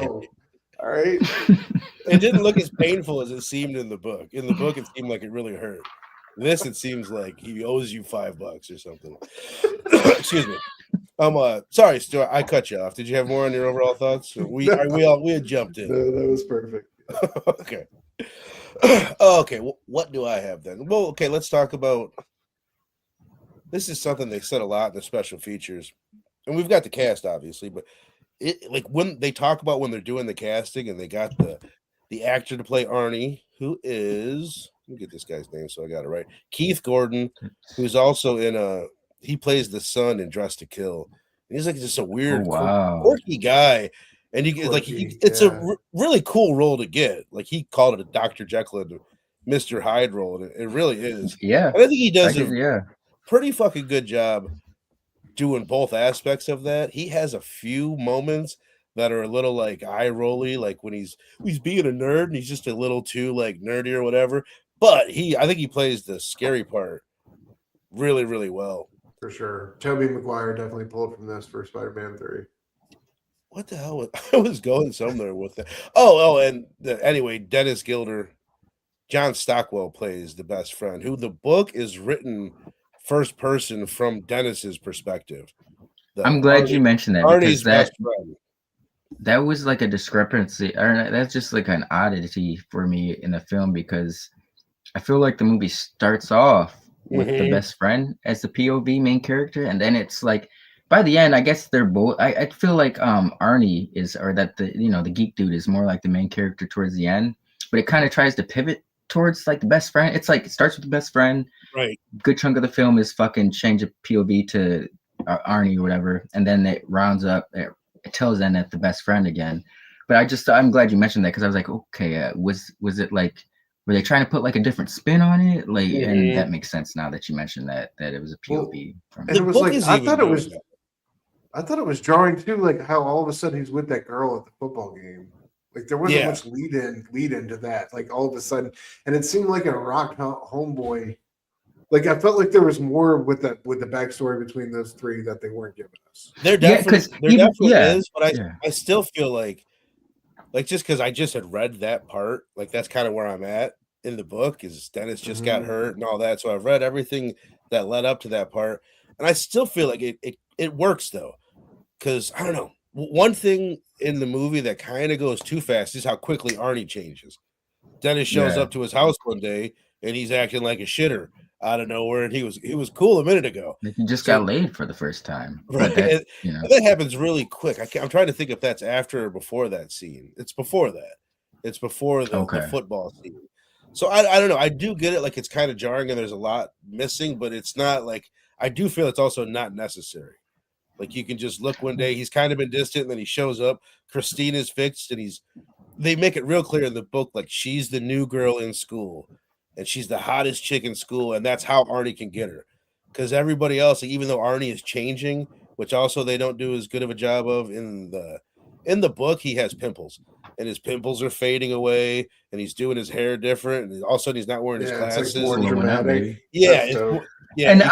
S3: all right.
S2: It didn't look as painful as it seemed in the book. In the book, it seemed like it really hurt. This, it seems like he owes you $5 or something. Excuse me. Sorry, Stuart, I cut you off. Did you have more on your overall thoughts? We had jumped in.
S3: No, that was perfect.
S2: Okay. Okay. What do I have then? Well, okay. Let's talk about. This is something they said a lot in the special features, and we've got the cast obviously, but it like when they talk about when they're doing the casting and they got the actor to play Arnie, who is. Let me get this guy's name so I got it right. Keith Gordon, who's also in he plays the son in Dressed to Kill. And he's like just a weird, quirky guy, and it's a really cool role to get. Like he called it a Dr. Jekyll and Mr. Hyde role, and it really is.
S4: Yeah,
S2: and I think he does a pretty fucking good job doing both aspects of that. He has a few moments that are a little like eye rolly, like when he's being a nerd and he's just a little too like nerdy or whatever. But I think he plays the scary part really, really well.
S3: For sure. Tobey Maguire definitely pulled from this for Spider-Man 3.
S2: What the hell? I was going somewhere with that. And anyway, Dennis Gilder, John Stockwell plays the best friend, who the book is written first person from Dennis's perspective.
S4: I'm glad you mentioned that.
S2: Arnie's best friend.
S4: That was like a discrepancy, or that's just like an oddity for me in the film, because I feel like the movie starts off with the best friend as the POV main character, and then it's like by the end, I guess they're both. I feel like Arnie is, or that the geek dude is more like the main character towards the end, but it kind of tries to pivot towards like the best friend. It's like it starts with the best friend, right? Good chunk of the film is fucking change of POV to Arnie or whatever, and then it rounds up. It tells them at the best friend again. But I'm glad you mentioned that, because I was like, okay, was it like, were they trying to put like a different spin on it? Like, and that makes sense now that you mentioned that it was a POV.
S3: And it was like I thought it was jarring too, like how all of a sudden he's with that girl at the football game. Like there wasn't much lead into that. Like all of a sudden, and it seemed like a rock homeboy. Like I felt like there was more with the backstory between those three that they weren't giving us.
S2: There definitely is, but I still feel like just because I just had read that part, like that's kind of where I'm at in the book, is Dennis just got hurt and all that. So I've read everything that led up to that part, and I still feel like it works though, because I don't know. One thing in the movie that kind of goes too fast is how quickly Arnie changes. Dennis shows up to his house one day and he's acting like a shitter out of nowhere, and he was cool a minute ago.
S4: He just got laid for the first time,
S2: right? That happens really quick. I'm trying to think if that's after or before that scene. It's before that. It's before the football scene. So I don't know. I do get it. Like it's kind of jarring, and there's a lot missing, but it's not like I do feel it's also not necessary. Like you can just look one day, he's kind of been distant, and then he shows up. Christine is fixed, and they make it real clear in the book, like she's the new girl in school, and she's the hottest chick in school, and that's how Arnie can get her. Because everybody else, like, even though Arnie is changing, which also they don't do as good of a job of in the book, he has pimples, and his pimples are fading away, and he's doing his hair different, and all of a sudden he's not wearing his glasses.
S3: It's like more dramatic.
S2: And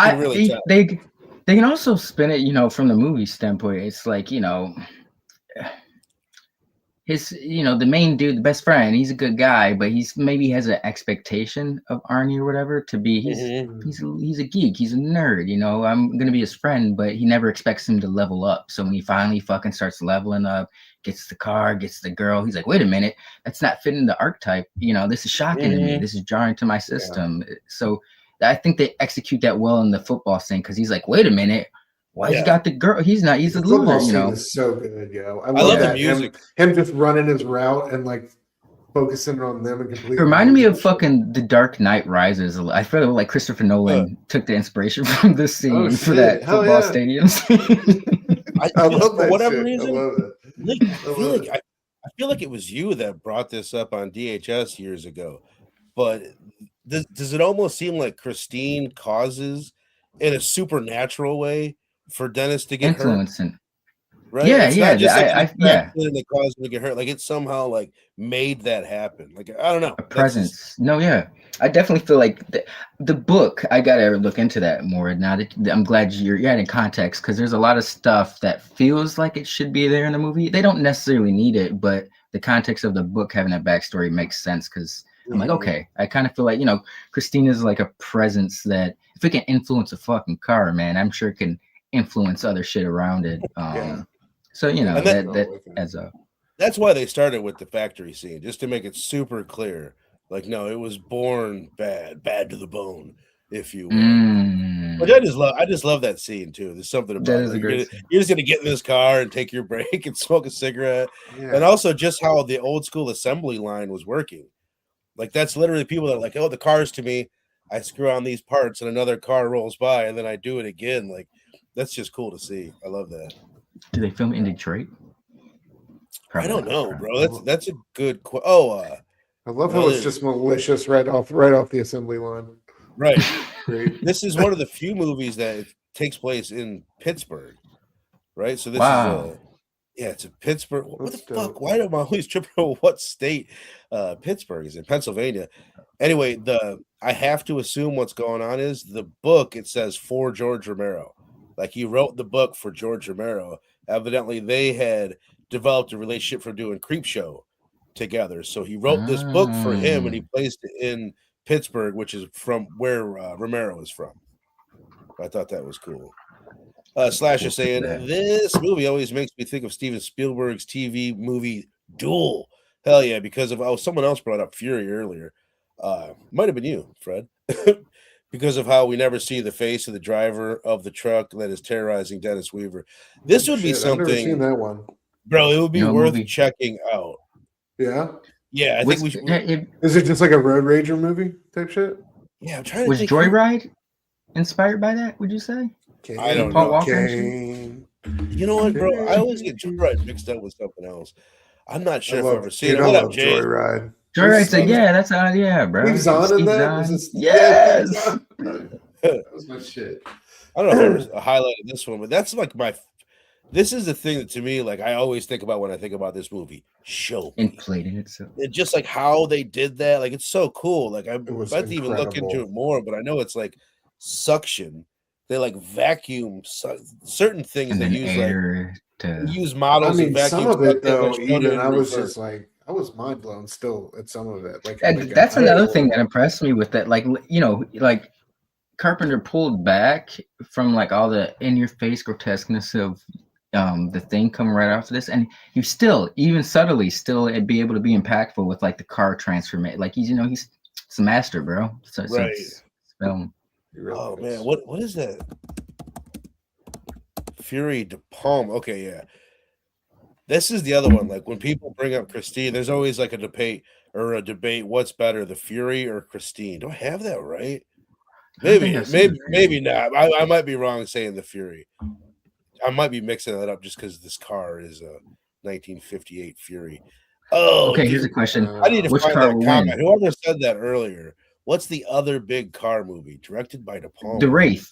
S4: they can also spin it, from the movie standpoint. It's like, his, the main dude, the best friend, he's a good guy, but maybe has an expectation of Arnie or whatever to be, he's a geek, he's a nerd, I'm going to be his friend, but he never expects him to level up. So when he finally fucking starts leveling up, gets the car, gets the girl, he's like, wait a minute, that's not fitting the archetype. This is shocking to me. This is jarring to my system. So I think they execute that well in the football scene, because he's like, wait a minute, why he got the girl? He's a loser,
S3: It's so good, yo. I
S2: love
S3: that.
S2: The music.
S3: Him just running his route and like focusing on them and completely.
S4: It reminded me of fucking The Dark Knight Rises. I feel like Christopher Nolan took the inspiration from this scene for that football stadium scene.
S2: I love that. For whatever reason, I feel like it was you that brought this up on DHS years ago, but does it almost seem like Christine causes in a supernatural way for Dennis to get hurt?
S4: Influencing.
S2: Right?
S4: Yeah,
S2: It's
S4: yeah,
S2: not just like an
S4: yeah.
S2: infection that caused him to get hurt. Like it somehow like made that happen. Like I don't know.
S4: A presence. No, yeah. I definitely feel like the book, I gotta look into that more. Now that I'm glad you're adding context, because there's a lot of stuff that feels like it should be there in the movie. They don't necessarily need it, but the context of the book having that backstory makes sense, because I'm like, okay, I kind of feel like, Christina's like a presence that if it can influence a fucking car, man, I'm sure it can influence other shit around it. So, that adds up.
S2: That's why they started with the factory scene, just to make it super clear. Like, no, it was born bad to the bone, if you will. But I just love that scene too. There's something about it. You're just gonna get in this car and take your break and smoke a cigarette. Yeah. And also just how the old school assembly line was working. Like that's literally people that are like, oh, the car's to me. I screw on these parts and another car rolls by and then I do it again. Like that's just cool to see. I love that.
S4: Do they film in Detroit?
S2: Probably I don't know, bro. That's a good question.
S3: I love how it's just malicious right off the assembly line.
S2: Right. Great. This is one of the few movies that takes place in Pittsburgh. Right. So this is it's a Pittsburgh. What the fuck? Why am I always tripping over what state Pittsburgh is in? Pennsylvania. Anyway, I have to assume what's going on is the book, it says for George Romero. Like he wrote the book for George Romero. Evidently, they had developed a relationship for doing Creepshow together. So he wrote this book for him and he placed it in Pittsburgh, which is from where Romero is from. I thought that was cool. Slash is saying, this movie always makes me think of Steven Spielberg's TV movie Duel. Hell yeah, because of someone else brought up Fury earlier. Might have been you, Fred. Because of how we never see the face of the driver of the truck that is terrorizing Dennis Weaver. This would be something. I've never seen
S3: that one.
S2: Bro, it would be worth checking out.
S3: Yeah?
S2: Yeah, I think we should.
S3: Is it just like a Road Rager movie type shit?
S2: Yeah, I'm trying to
S4: think. Was Joyride inspired by that, would you say?
S2: I don't know. You know what, bro? I always get Joyride mixed up with something else. I'm not sure if I've ever seen it. What up, Jay?
S3: Joyride.
S4: Joyride said, that's bro.
S3: Steve's on in that?
S4: Yes.
S3: That was my shit.
S2: I don't know if I highlighted this one, but that's like this is the thing that to me, like I always think about when I think about this movie. Show me.
S4: Inflating itself.
S2: And just like how they did that, like it's so cool. Like I'm about to even look into it more, but I know it's like suction. They like vacuum certain things
S4: and
S2: they use use models.
S3: I mean, some of it though, even I was just like, I was mind blown still at some of it. Like
S4: that's another thing that impressed me with that. Like like Carpenter pulled back from like all the in your face grotesqueness of the thing coming right after this, and you still, even subtly, still be able to be impactful with like the car transformation. Like he's a master, bro. So,
S2: right.
S4: Film.
S2: Oh man, what is that? Fury de Palme. Okay, yeah. This is the other one. Like when people bring up Christine, there's always like a debate. What's better, the Fury or Christine? Do I have that right? Maybe not. I might be wrong saying the Fury. I might be mixing that up just because this car is a 1958 Fury. Oh,
S4: okay. Here's a question.
S2: I need to find that comment. Whoever said that earlier. What's the other big car movie directed by De Palma?
S4: The Wraith.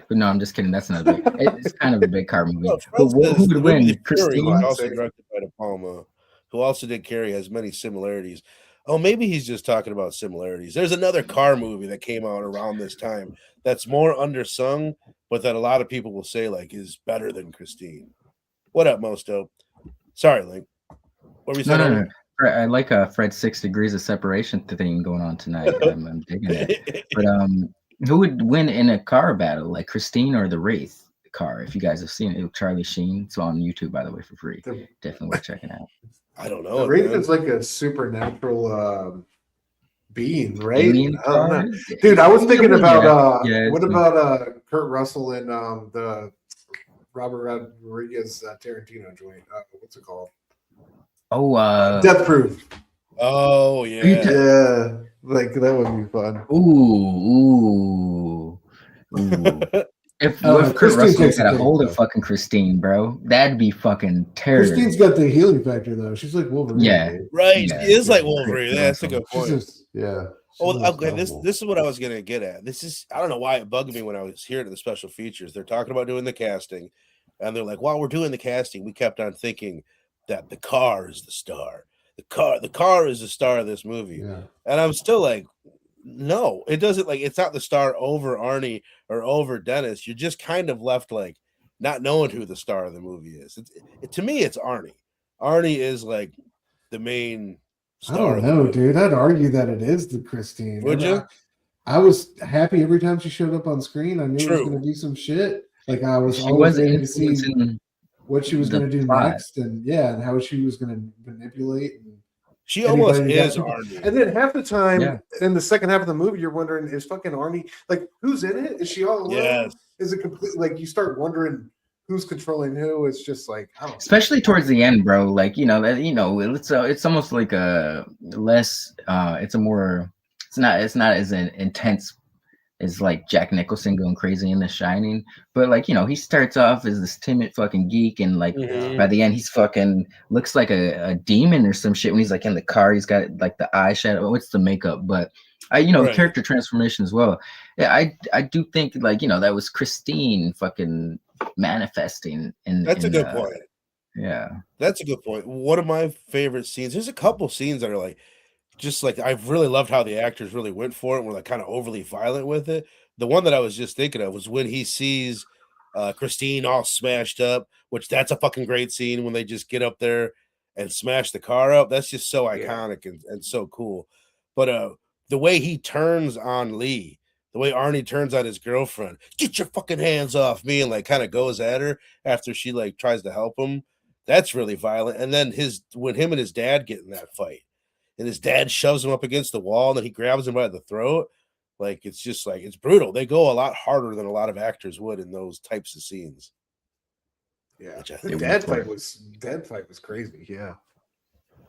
S4: No, I'm just kidding. That's not big. It's kind of a big car movie. But who would win? Christine,
S2: also directed by De Palma, who also did Carrie, has many similarities. Oh, maybe he's just talking about similarities. There's another car movie that came out around this time that's more undersung, but that a lot of people will say like is better than Christine. What up, Mosto? Sorry, Link. What were you saying?
S4: No. I like Fred's 6 degrees of separation thing going on tonight. I'm digging it. But who would win in a car battle, like Christine or the Wraith car? If you guys have seen it, with Charlie Sheen. It's on YouTube, by the way, for free. Definitely worth checking out.
S2: I don't know.
S3: The Wraith is like a supernatural being, right? Dude, I was thinking about what about Kurt Russell in the Robert Rodriguez Tarantino joint? What's it called?
S4: Oh,
S3: Death Proof.
S2: Oh yeah,
S3: yeah. Like that would be fun.
S4: Ooh. If Kurt Russell got a hold of fucking Christine, bro, that'd be fucking terrible.
S3: Christine's got the healing factor though. She's like Wolverine.
S4: Yeah,
S2: right. Yeah. She is like Wolverine. That's a good point. Oh, okay. This is what I was gonna get at. This is I don't know why it bugged me when I was here to the special features. They're talking about doing the casting, and they're like, while we're doing the casting, we kept on thinking that the car is the star. The car is the star of this movie.
S3: Yeah.
S2: And I'm still like, no, it doesn't like it's not the star over Arnie or over Dennis. You're just kind of left like not knowing who the star of the movie is. To me, it's Arnie. Arnie is like the main
S3: I
S2: star.
S3: don't know, dude. I'd argue that it is the Christine.
S2: Would you?
S3: I was happy every time she showed up on screen. I knew it was going to do some shit. Like I was always waiting to see what she was going to do next, and and how she was going to manipulate. And
S2: she almost is Arnie.
S3: And then half the time in the second half of the movie, you're wondering, is fucking Arnie like who's in it? Is she all alone?
S2: Yes.
S3: Is it complete? Like you start wondering who's controlling who. It's just like I don't know.
S4: Especially towards the end, bro. Like it's almost like a less. It's not as intense as like Jack Nicholson going crazy in The Shining, but like he starts off as this timid fucking geek, and like by the end he's fucking looks like a demon or some shit when he's like in the car. He's got like the eyeshadow. What's the makeup? But the character transformation as well. Yeah, I do think like that was Christine fucking manifesting.
S2: That's a good point.
S4: Yeah,
S2: that's a good point. One of my favorite scenes. There's a couple scenes that are like. Just like I've really loved how the actors really went for it and were like kind of overly violent with it. The one that I was just thinking of was when he sees Christine all smashed up, which that's a fucking great scene when they just get up there and smash the car up. That's just so iconic and so cool. But the way he turns on Lee, the way Arnie turns on his girlfriend, get your fucking hands off me, and like kind of goes at her after she like tries to help him. That's really violent. And then when him and his dad get in that fight. And his dad shoves him up against the wall, and then he grabs him by the throat. Like it's just like it's brutal. They go a lot harder than a lot of actors would in those types of scenes.
S3: Yeah, the dad fight was crazy. Yeah,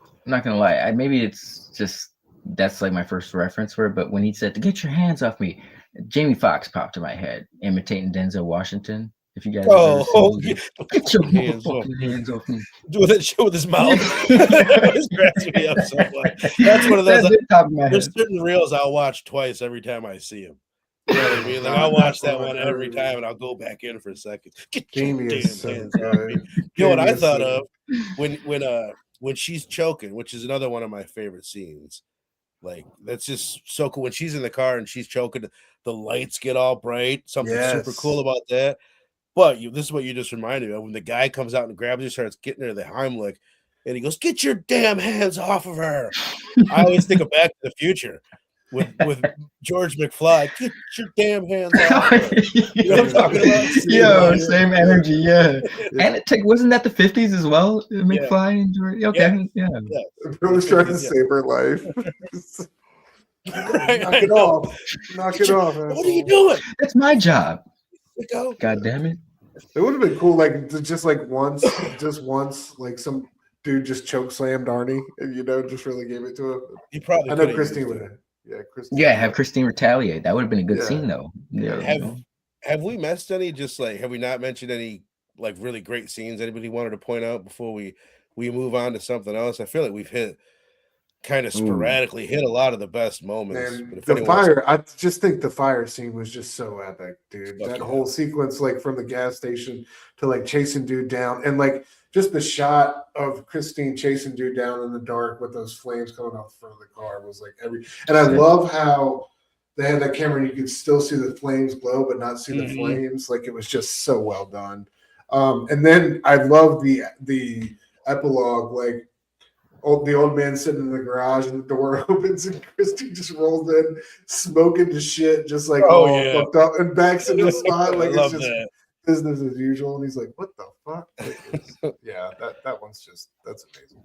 S4: I'm not gonna lie. Maybe it's just that's like my first reference for it. But when he said to get your hands off me, Jamie Foxx popped in my head, imitating Denzel Washington. If you guys,
S2: get your hands off me. Do that shit with his mouth. It cracks me up so much. That's one of those. There's certain reels I'll watch twice every time I see him. You know what I mean? Like I'll watch that one every time, and I'll go back in for a second. Get your damn hands off me. You know what I thought of when she's choking, which is another one of my favorite scenes. Like that's just so cool when she's in the car and she's choking. The lights get all bright. Something super cool about that. But this is what you just reminded me of when the guy comes out and grabs her, starts getting her the Heimlich, and he goes, "Get your damn hands off of her!" I always think of Back to the Future with George McFly. Get your damn hands off of her. You know what I'm talking about?
S4: Yo, same energy, yeah. And wasn't that the 50s as well? McFly and George. Okay, yeah.
S3: Bro was trying to save her life. Knock it off. Knock it off.
S2: What are you doing?
S4: That's my job. God damn it.
S3: It would have been cool, like just once, like some dude just choke slammed Arnie and just really gave it to him.
S2: He probably
S3: I know Christine would have. Yeah, Christine.
S4: Yeah, have Christine retaliate. That would have been a good scene though. Yeah.
S2: Have we missed any have we not mentioned any like really great scenes anybody wanted to point out before we move on to something else? I feel like we've hit sporadically hit a lot of the best moments.
S3: And the fire, I just think the fire scene was just so epic, dude. That whole sequence, like from the gas station to like chasing dude down, and like just the shot of Christine chasing dude down in the dark with those flames coming off the front of the car was like and I love how they had that camera and you could still see the flames glow but not see the flames. Like it was just so well done. And then I love the epilogue, like the old man sitting in the garage and the door opens and Christy just rolls in smoking to shit, just like fucked up and backs in the spot like it's just business as usual. And he's like, "What the fuck?" That one's that's amazing.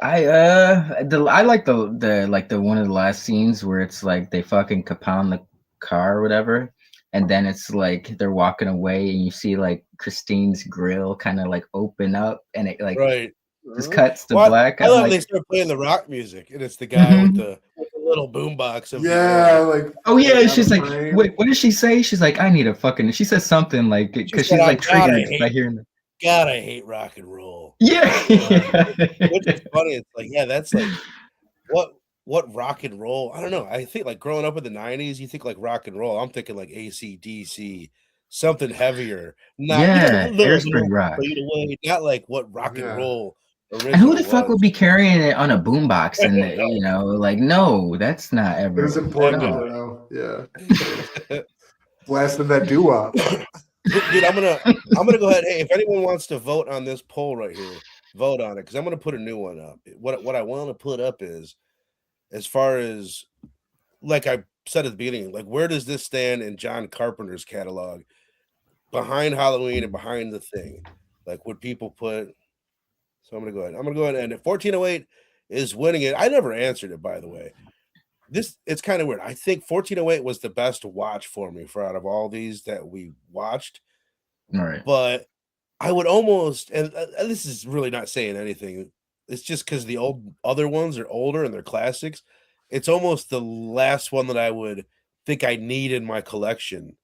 S4: I like the one of the last scenes where it's like they fucking compound the car or whatever, and then it's like they're walking away and you see like Christine's grill kind of like open up and it like just cuts to black.
S2: I love they start playing the rock music and it's the guy with the little boombox.
S4: She's like, wait, what did she say? She's like, I need a fucking. She says something like because she's like triggered by hearing it.
S2: God, I hate rock and roll.
S4: Yeah.
S2: Which is funny. It's like, that's like what what rock and roll. I don't know. I think like growing up in the 90s, you think like rock and roll. I'm thinking like AC/DC, something heavier. Not
S4: Yeah,
S2: the
S4: Airspring rock.
S2: fade away, not like what rock and
S3: Yeah.
S2: roll
S4: And who
S2: original
S4: the fuck
S2: was.
S4: would be carrying it on a boombox? And you know, like, no, that's not
S3: It
S4: ever.
S3: was important
S2: No.
S3: to know. Yeah. Blasting that doo-wop.
S2: Dude, I'm gonna go ahead. Hey, if anyone wants to vote on this poll right here, vote on it because I'm gonna put a new one up. What I want to put up is, as far as like I said at the beginning, like where does this stand in John Carpenter's catalog behind Halloween and behind The Thing? Like, would people put? So I'm gonna go ahead and if 1408 is winning it. I never answered it, by the way. It's kind of weird. I think 1408 was the best watch for me for out of all these that we watched.
S4: All right.
S2: But I would almost, and this is really not saying anything. It's just because the other ones are older and they're classics. It's almost the last one that I would think I need in my collection,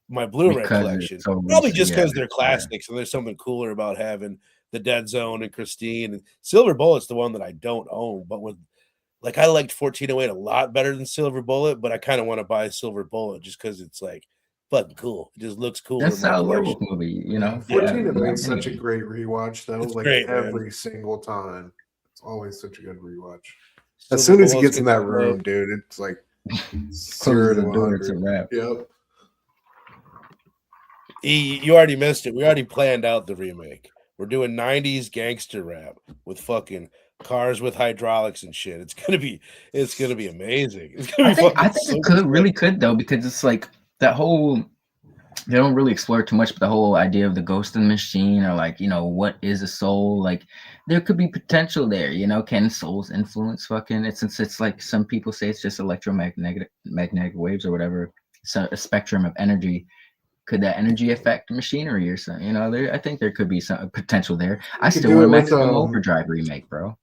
S2: my Blu-ray
S4: Because
S2: collection.
S4: it's so
S2: Probably
S4: recent,
S2: just
S4: yeah,
S2: because they're classics and there's something cooler about having the Dead Zone and Christine. And Silver Bullet's the one that I don't own, but with like I liked 1408 a lot better than Silver Bullet, but I kind of want to buy Silver Bullet just because it's like fucking cool. It just looks cooler
S4: That's
S2: in my
S4: a
S2: collection.
S4: werewolf movie, you know.
S3: 1408 is such a great rewatch, though.
S2: It's
S3: Like
S2: great, man.
S3: every single time, it's always such a good rewatch.
S2: Silver
S3: As soon as he
S2: Bullet's
S3: gets in
S2: good
S3: that
S2: stuff.
S3: room, dude, it's like
S4: Closes the door, it's a
S3: 100.
S4: wrap.
S3: Yep.
S2: You already missed it. We already planned out the remake. We're doing 90s gangster rap with fucking cars with hydraulics and shit. It's gonna be amazing. It's gonna be
S4: I
S2: fucking
S4: think it really could though, because it's like that whole, they don't really explore too much, but the whole idea of the ghost in the machine, or like, you know, what is a soul? Like there could be potential there, you know. Can souls influence fucking it? Since it's like some people say it's just magnetic waves or whatever, so a spectrum of energy. Could that energy affect machinery or something? You know, I think there could be some potential there. I
S3: could
S4: still
S3: do
S4: want a
S3: it with,
S4: Maximum Overdrive remake, bro.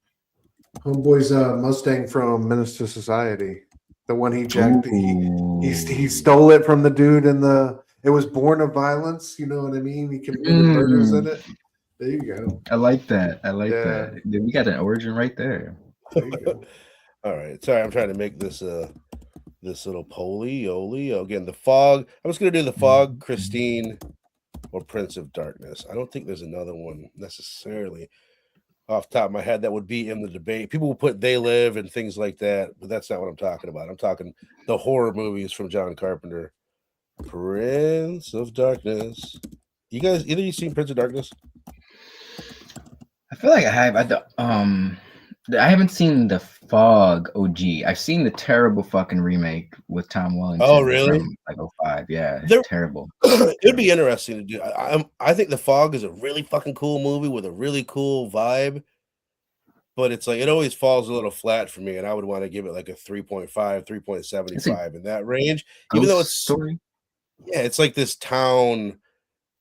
S3: Homeboy's Mustang from Menace to Society. The one he jacked. He stole it from the dude in the. It was Born of Violence. You know what I mean? He committed murders in it. There you go.
S4: I like that. I like
S3: Yeah.
S4: that. Dude, we got an origin right there.
S3: There you go.
S2: All right. Sorry, I'm trying to make this this little polly again. The Fog. I was gonna do The Fog, Christine, or Prince of Darkness. I don't think there's another one necessarily off the top of my head that would be in the debate. People will put They Live and things like that, but that's not what I'm talking about. I'm talking the horror movies from John Carpenter. Prince of Darkness. You guys, either you seen Prince of Darkness?
S4: I feel like I have. I haven't seen The Fog OG. I've seen the terrible fucking remake with Tom Wellington.
S2: Oh, really?
S4: From like 05. Yeah, terrible.
S2: It'd be interesting to do. I think The Fog is a really fucking cool movie with a really cool vibe, but it's like it always falls a little flat for me, and I would want to give it like a 3.5, 3.75 in that range. Even though it's
S4: story.
S2: Yeah, it's like this town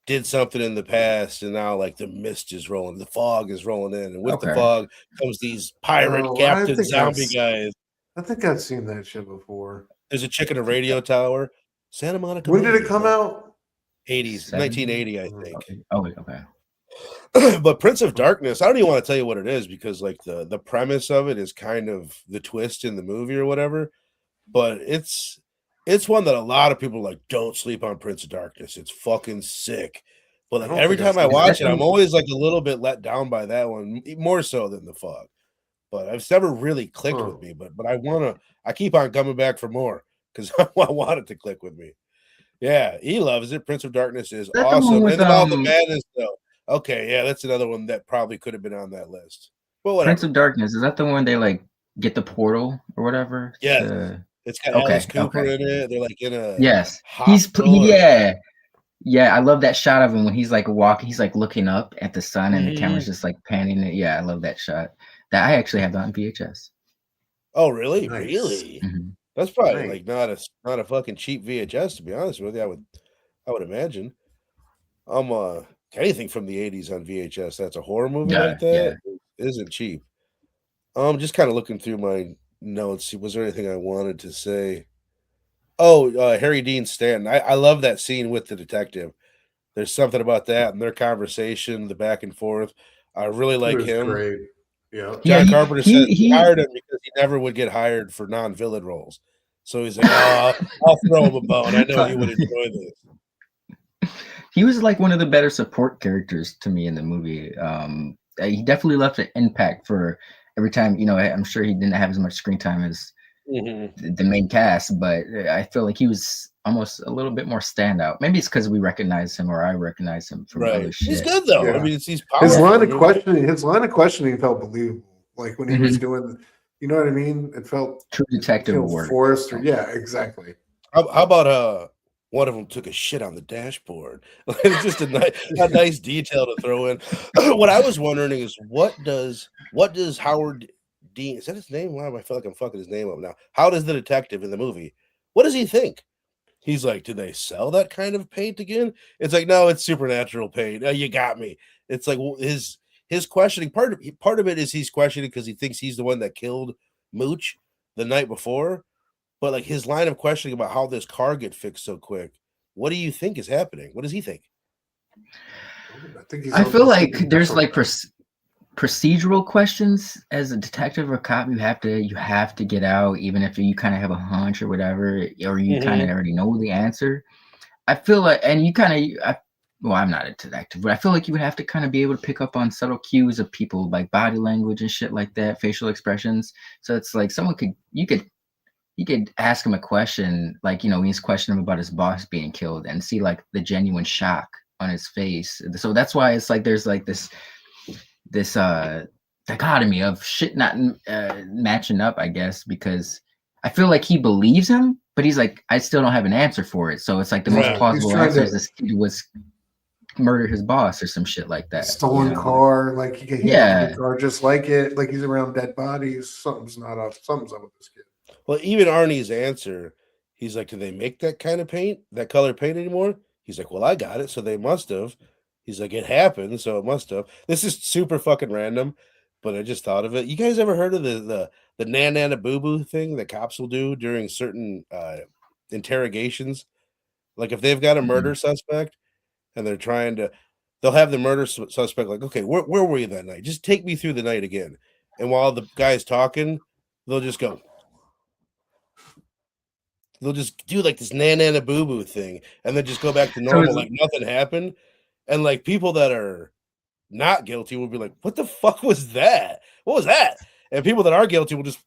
S2: did something in the past, and now like the mist is rolling, the fog is rolling in, and with the fog comes these pirate captain zombie guys.
S3: I think I've seen that shit before.
S2: There's a chick in a radio tower. Santa Monica.
S3: When did it come out?
S2: 80s, 1980, I think.
S4: Oh, okay.
S2: But Prince of Darkness, I don't even want to tell you what it is because like the premise of it is kind of the twist in the movie or whatever. But it's one that a lot of people are like, don't sleep on Prince of Darkness. It's fucking sick. But like every time I watch it, I'm always like a little bit let down by that one, more so than The Fog. But it's never really clicked with me. But I keep on coming back for more because I want it to click with me. Yeah, he loves it. Prince of Darkness is awesome. And then all the madness though. Okay, yeah, that's another one that probably could have been on that list. But whatever.
S4: Prince of Darkness, is that the one they like get the portal or whatever?
S2: Yeah. It's got Alice Cooper in it. They're like in a
S4: Yeah, I love that shot of him when he's like walking, he's like looking up at the sun and the camera's just like panning it. Yeah, I love that shot. That I actually have that on VHS.
S2: Oh, really? Nice. Really?
S4: Mm-hmm.
S2: That's probably like not a fucking cheap VHS, to be honest with you. I would imagine. Anything from the 80s on VHS that's a horror movie like that isn't cheap. Just kind of looking through my notes. Was there anything I wanted to say? Oh, Harry Dean Stanton. I love that scene with the detective. There's something about that and their conversation, the back and forth. I really like him.
S3: Great. Yeah.
S2: John
S4: Yeah,
S2: Carpenter says he hired him because he never would get hired for non-villain roles. So he's like, oh, I'll throw him a bone. I know he would enjoy this.
S4: He was like one of the better support characters to me in the movie. He definitely left an impact for every time. You know, I'm sure he didn't have as much screen time as the main cast, but I feel like he was almost a little bit more standout. Maybe it's because we recognize him, or I recognize him from other shit.
S2: He's good though.
S3: Yeah.
S2: I mean, he's powerful.
S3: His line of questioning felt believable. Like when he was doing, you know what I mean? It felt
S4: true detective work.
S3: Forrest, yeah, exactly.
S2: How about one of them took a shit on the dashboard? It's just a nice detail to throw in. What I was wondering is what does Howard Dean, is that his name? Why do I feel like I'm fucking his name up now? How does the detective in the movie, what does he think? He's like, do they sell that kind of paint again? It's like, no, it's supernatural paint. Oh, you got me. It's like his questioning, part of it is he's questioning because he thinks he's the one that killed Mooch the night before. But like his line of questioning about how this car get fixed so quick, what do you think is happening? What does he think?
S4: I feel like there's like procedural questions as a detective or cop. You have to get out, even if you kind of have a hunch or whatever, or you kind of already know the answer. I feel like, and you kind of, well, I'm not a detective, but I feel like you would have to kind of be able to pick up on subtle cues of people, like body language and shit like that, facial expressions. So it's like you could ask him a question, like, you know, he's questioning him about his boss being killed, and see like the genuine shock on his face. So that's why it's like there's like this dichotomy of shit not matching up, I guess, because I feel like he believes him, but he's like, I still don't have an answer for it. So it's like the most plausible answer is this kid was murder his boss or some shit like that.
S3: Stolen car, like he the car just like it, like he's around dead bodies. Something's up with this kid.
S2: Well, even Arnie's answer, he's like, do they make that kind of paint, that color paint anymore? He's like, well, I got it, so they must have. He's like, it happened, so it must have. This is super fucking random, but I just thought of it. You guys ever heard of the nana boo boo thing that cops will do during certain interrogations? Like if they've got a murder suspect and they're trying to, they'll have the murder suspect like, okay, where were you that night? Just take me through the night again. And while the guy's talking, they'll just go. They'll just do like this nana boo boo thing and then just go back to normal, like nothing happened. And like people that are not guilty will be like, what the fuck was that? What was that? And people that are guilty will just,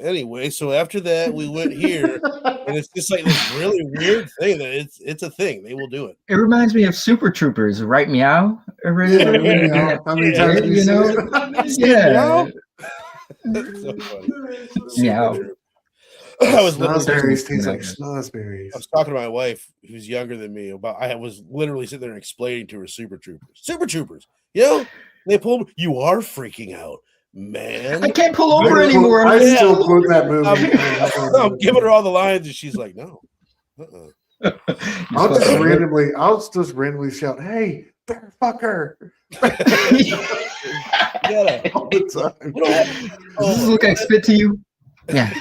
S2: anyway. So after that, we went here, and it's just like this really weird thing that it's a thing. They will do it.
S4: It reminds me of Super Troopers, right? Meow.
S3: How many times have you know?
S4: Yeah.
S2: So funny.
S4: Meow.
S2: I was
S3: snozberries taste like snozberries.
S2: I was talking to my wife, who's younger than me, about. I was literally sitting there explaining to her Super Troopers. You know, they pulled. You are freaking out, man.
S4: I can't pull over anymore.
S3: I still quote that movie.
S2: I'm giving her all the lines, and she's like, "No."
S3: I'll just randomly shout, "Hey, bear fucker!" All the time.
S4: Does this look like spit to you? Yeah.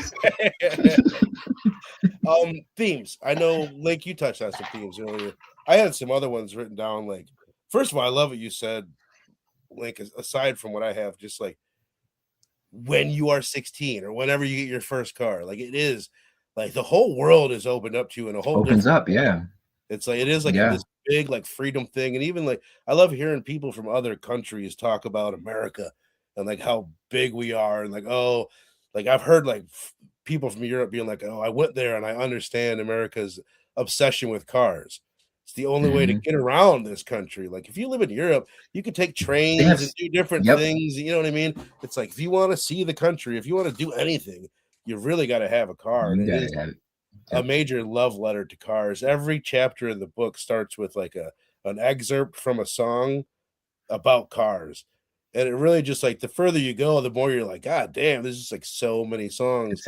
S2: Themes. I know, Link, you touched on some themes earlier. I had some other ones written down. Like, first of all, I love what you said, Link. Aside from what I have, just like when you are 16 or whenever you get your first car, like it is like the whole world is opened up to you in a whole
S4: opens up. Yeah.
S2: It's like it is like this big like freedom thing, and even like I love hearing people from other countries talk about America and like how big we are, and like like I've heard like people from Europe being like, oh, I went there and I understand America's obsession with cars. It's the only way to get around this country. Like if you live in Europe, you can take trains and do different things. You know what I mean? It's like if you want to see the country, if you want to do anything, you really got to have a car. And it is a major love letter to cars. Every chapter in the book starts with like an excerpt from a song about cars. And it really just like the further you go, the more you're like, God damn, there's just like so many songs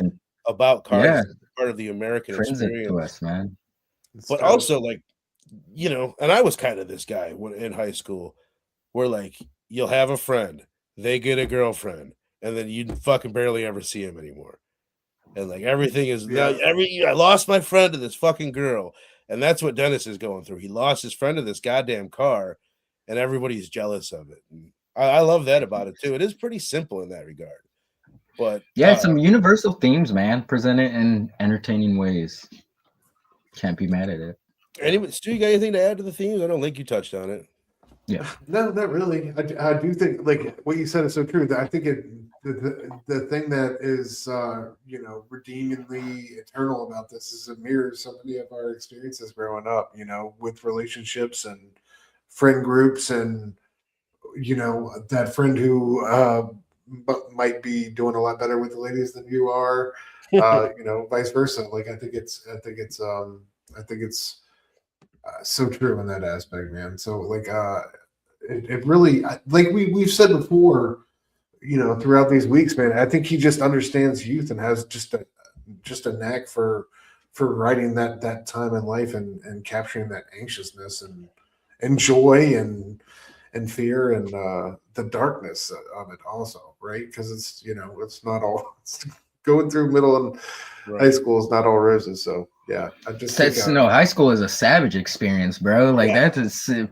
S2: about cars. Yeah. Part of the American experience
S4: to us, man.
S2: But also like, you know, and I was kind of this guy in high school where like you'll have a friend, they get a girlfriend, and then you fucking barely ever see him anymore. And like everything is I lost my friend to this fucking girl. And that's what Dennis is going through. He lost his friend to this goddamn car, and everybody's jealous of it. And I love that about it too. It is pretty simple in that regard. But
S4: yeah, some universal themes, man, presented in entertaining ways. Can't be mad at it.
S2: Anyway, Stu, you got anything to add to the themes? I don't think you touched on it.
S4: Yeah.
S3: No, not really. I do think like what you said is so true. That I think the thing that is redeemingly eternal about this is it mirrors so many of our experiences growing up. With relationships and friend groups, and that friend who might be doing a lot better with the ladies than you are. Vice versa. Like I think it's so true in that aspect, man. So like it really, like we've said before, throughout these weeks, man, I think he just understands youth and has just a knack for writing that time in life and capturing that anxiousness and joy and fear and the darkness of it also, right? Because it's not all going through middle and high school is not all roses. So yeah, I just think,
S4: high school is a savage experience, bro. Like that's I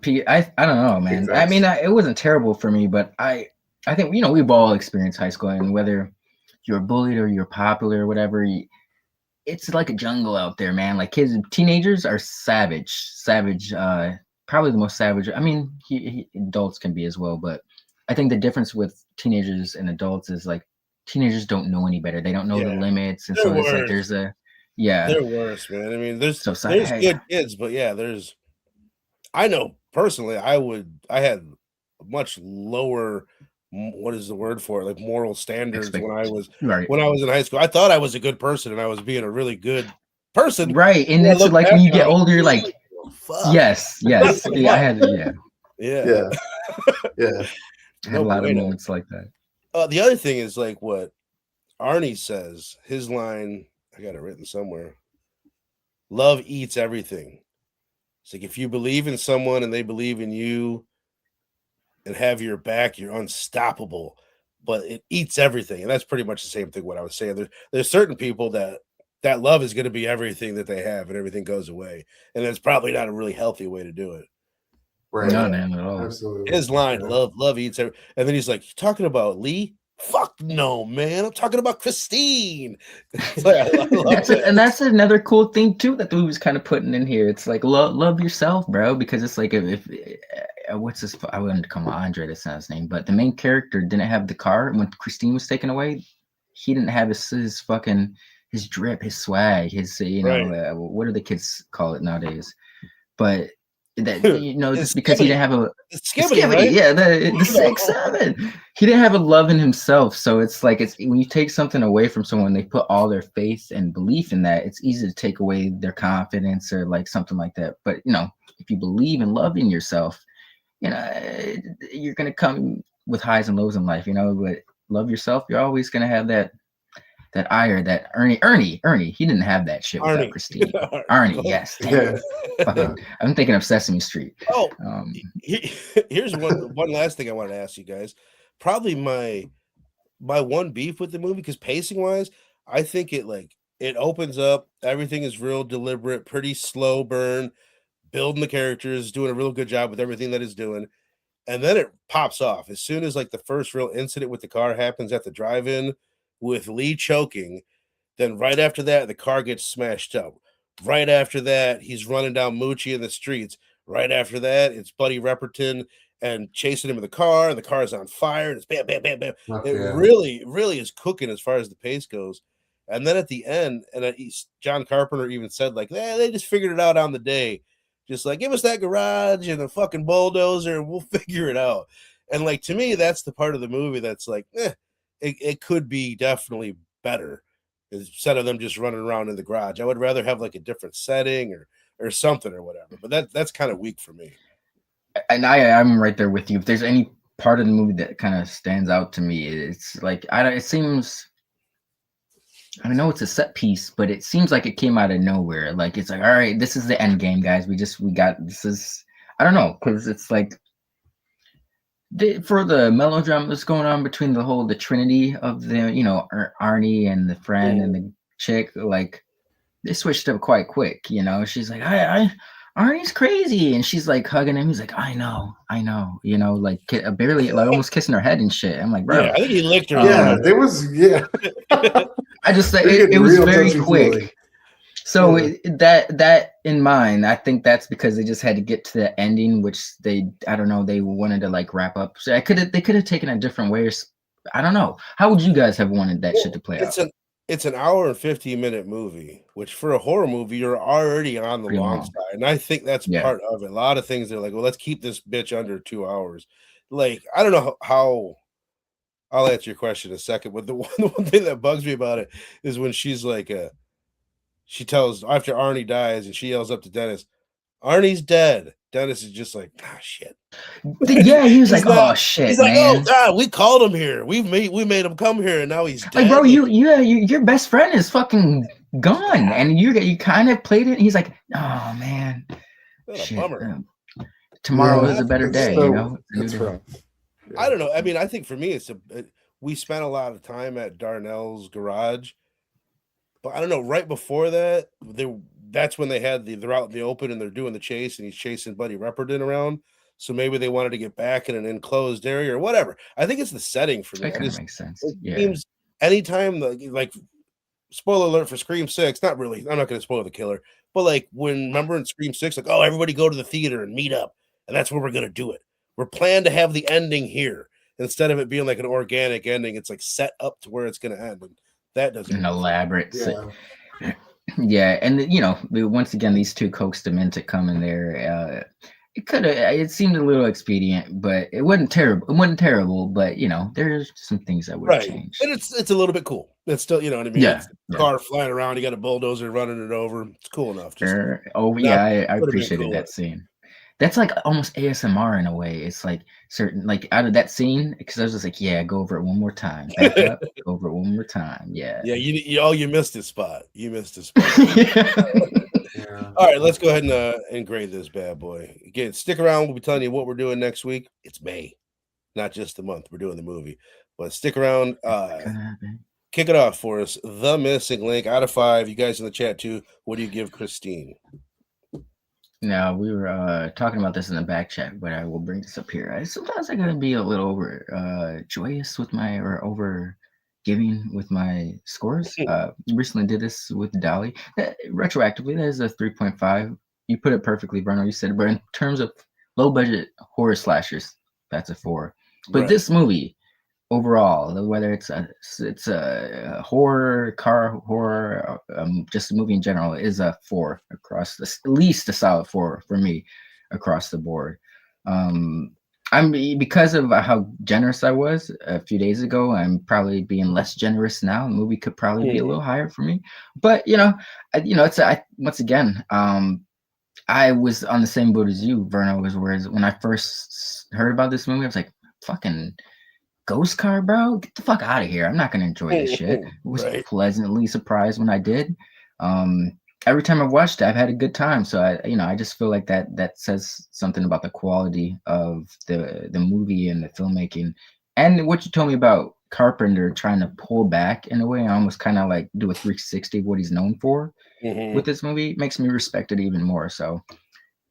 S4: don't know, man.
S3: Exactly.
S4: I mean, it wasn't terrible for me, but I think we've all experienced high school, and whether you're bullied or you're popular or whatever, it's like a jungle out there, man. Like teenagers are savage. Probably the most savage. I mean, adults can be as well, but I think the difference with teenagers and adults is like teenagers don't know any better. They don't know the limits, and so it's like
S2: they're worse, man. I mean, there's good kids, but I know personally, I had much lower, what is the word for it, like moral standards when I was in high school. I thought I was a good person and I was being a really good person,
S4: right? And it's like when you get older, you're like, yes, yeah, I had
S3: yeah.
S4: I had a lot of moments like that.
S2: The other thing is like what Arnie says, his line, I got it written somewhere. Love eats everything. It's like if you believe in someone and they believe in you and have your back, you're unstoppable. But it eats everything. And that's pretty much the same thing what I was saying. There's certain people that love is going to be everything that they have and everything goes away. And that's probably not a really healthy way to do it.
S3: Right.
S4: No, man, at all.
S3: Absolutely.
S2: His line, love eats everything. And then he's like, you talking about Lee? Fuck no, man. I'm talking about Christine.
S4: That's another cool thing too that the movie's kind of putting in here. It's like love yourself, bro, because it's like if what's this? I wouldn't call him Andre, that's not his name, but the main character didn't have the car when Christine was taken away. He didn't have his fucking his drip, his swag, his what do the kids call it nowadays? But that just because he didn't have a
S2: skibbity, right?
S4: Yeah, the 6'7". He didn't have a love in himself. So it's like when you take something away from someone, they put all their faith and belief in that. It's easy to take away their confidence or like something like that. But if you believe in loving yourself, you're gonna come with highs and lows in life. But love yourself, you're always gonna have that ire, that Ernie, he didn't have that shit without Christine. Arnie, yes.
S3: Yeah.
S4: I'm thinking of Sesame Street.
S2: Oh, here's one last thing I wanted to ask you guys. Probably my one beef with the movie, because pacing wise, I think it opens up, everything is real deliberate, pretty slow burn, building the characters, doing a real good job with everything that it's doing. And then it pops off as soon as like the first real incident with the car happens at the drive-in with Lee choking. Then right after that, the car gets smashed up. Right after that, he's running down Moochie in the streets. Right after that, it's Buddy Repperton and chasing him in the car, and the car is on fire, and it's bam, bam, bam, bam. Really, really is cooking as far as the pace goes. And then at the end, and John Carpenter even said, like, they just figured it out on the day. Just like, give us that garage and a fucking bulldozer, and we'll figure it out. And like, to me, that's the part of the movie that's like, it could be definitely better instead of them just running around in the garage. I would rather have like a different setting or something or whatever. But that's kind of weak for me.
S4: And I'm right there with you. If there's any part of the movie that kind of stands out to me, it's like it seems. I know it's a set piece, but it seems like it came out of nowhere. Like it's like, all right, this is the end game, guys. We got this is. I don't know, because it's like for the melodrama that's going on between the trinity of the Arnie and the friend and the chick, like they switched up quite quick. She's like, I Arnie's crazy, and she's like hugging him. He's like, I know, you know, like barely, like almost kissing her head and shit. I'm like, bro.
S2: Yeah, I think he licked her.
S3: Yeah, there was. Yeah,
S4: I just say
S3: They're
S4: it
S3: getting
S4: was
S3: real
S4: very quick.
S3: touchy-feely.
S4: So
S3: Yeah.
S4: that in mind, I think that's because they just had to get to the ending, which I don't know, they wanted to like wrap up. So they could have taken a different way. I don't know. How would you guys have wanted that shit to play out?
S2: It's an hour and 50-minute movie, which for a horror movie, you're already on the
S4: Pretty
S2: long
S4: long.
S2: side. And I think that's
S4: Yeah.
S2: part of it. A lot of things they're like, well, let's keep this bitch under 2 hours. Like, I don't know how I'll answer your question in a second, but the one thing that bugs me about it is when she's like, she tells after Arnie dies and she yells up to Dennis, Arnie's dead. Dennis is just like, ah, shit.
S4: Yeah, he was like, oh shit,
S2: he's like,
S4: man.
S2: oh god, we called him here. We made him come here, and now he's dead.
S4: Like, bro, your best friend is fucking gone, and you kind of played it. And he's like, oh man,
S2: what a bummer.
S4: Tomorrow is a better day, you know.
S3: That's rough. Yeah.
S2: I don't know. I mean, I think for me, we spent a lot of time at Darnell's garage, but I don't know. Right before that, that's when they had they're out in the open and they're doing the chase, and he's chasing Buddy Repperton around. So maybe they wanted to get back in an enclosed area or whatever. I think it's the setting for me.
S4: That kind of makes sense. Yeah.
S2: Seems anytime like spoiler alert for Scream 6, not really. I'm not going to spoil the killer, but like remember in Scream 6, like, oh, everybody go to the theater and meet up, and that's where we're going to do it. We're planned to have the ending here instead of it being like an organic ending. It's like set up to where it's going to end, and that doesn't
S4: an elaborate.
S3: Yeah.
S4: Yeah, and you know, once again, these two coaxed him into coming there. It seemed a little expedient, but it wasn't terrible. It wasn't terrible, but you know, there's some things that would have changed.
S2: And it's a little bit cool. It's still, you know what I mean?
S4: Yeah.
S2: Car flying around, you got a bulldozer running it over. It's cool enough.
S4: I appreciated that scene. That's like almost ASMR in a way. It's like certain, like out of that scene, because I was just like, yeah, go over it one more time. Back up, go over it one more time. Yeah.
S2: Yeah, you missed his spot. You missed his spot. Yeah. All right, let's go ahead and grade this bad boy. Again, stick around. We'll be telling you what we're doing next week. It's May, not just the month. We're doing the movie. But stick around. Kick it off for us. The Missing Link out of 5. You guys in the chat too. What do you give Christine?
S4: Now, we were talking about this in the back chat, but I will bring this up here. Sometimes I gotta be a little over joyous with over giving with my scores. Recently did this with Dolly. Retroactively, that is a 3.5. You put it perfectly, Bruno. You said it, but in terms of low budget horror slashers, that's a 4. But this movie overall, whether it's a horror, car horror, just a movie in general, is a 4 across at least a solid 4 for me across the board. Because of how generous I was a few days ago, I'm probably being less generous now. The movie could probably be a little higher for me, but once again, I was on the same boat as you, Verno. Whereas when I first heard about this movie, I was like, fucking ghost car, bro, get the fuck out of here. I'm not gonna enjoy this shit. I was pleasantly surprised when I did. Every time I've watched it, I've had a good time. So I just feel like that says something about the quality of the movie and the filmmaking, and what you told me about Carpenter trying to pull back in a way, almost kind of like do a 360 of what he's known for with this movie, makes me respect it even more. So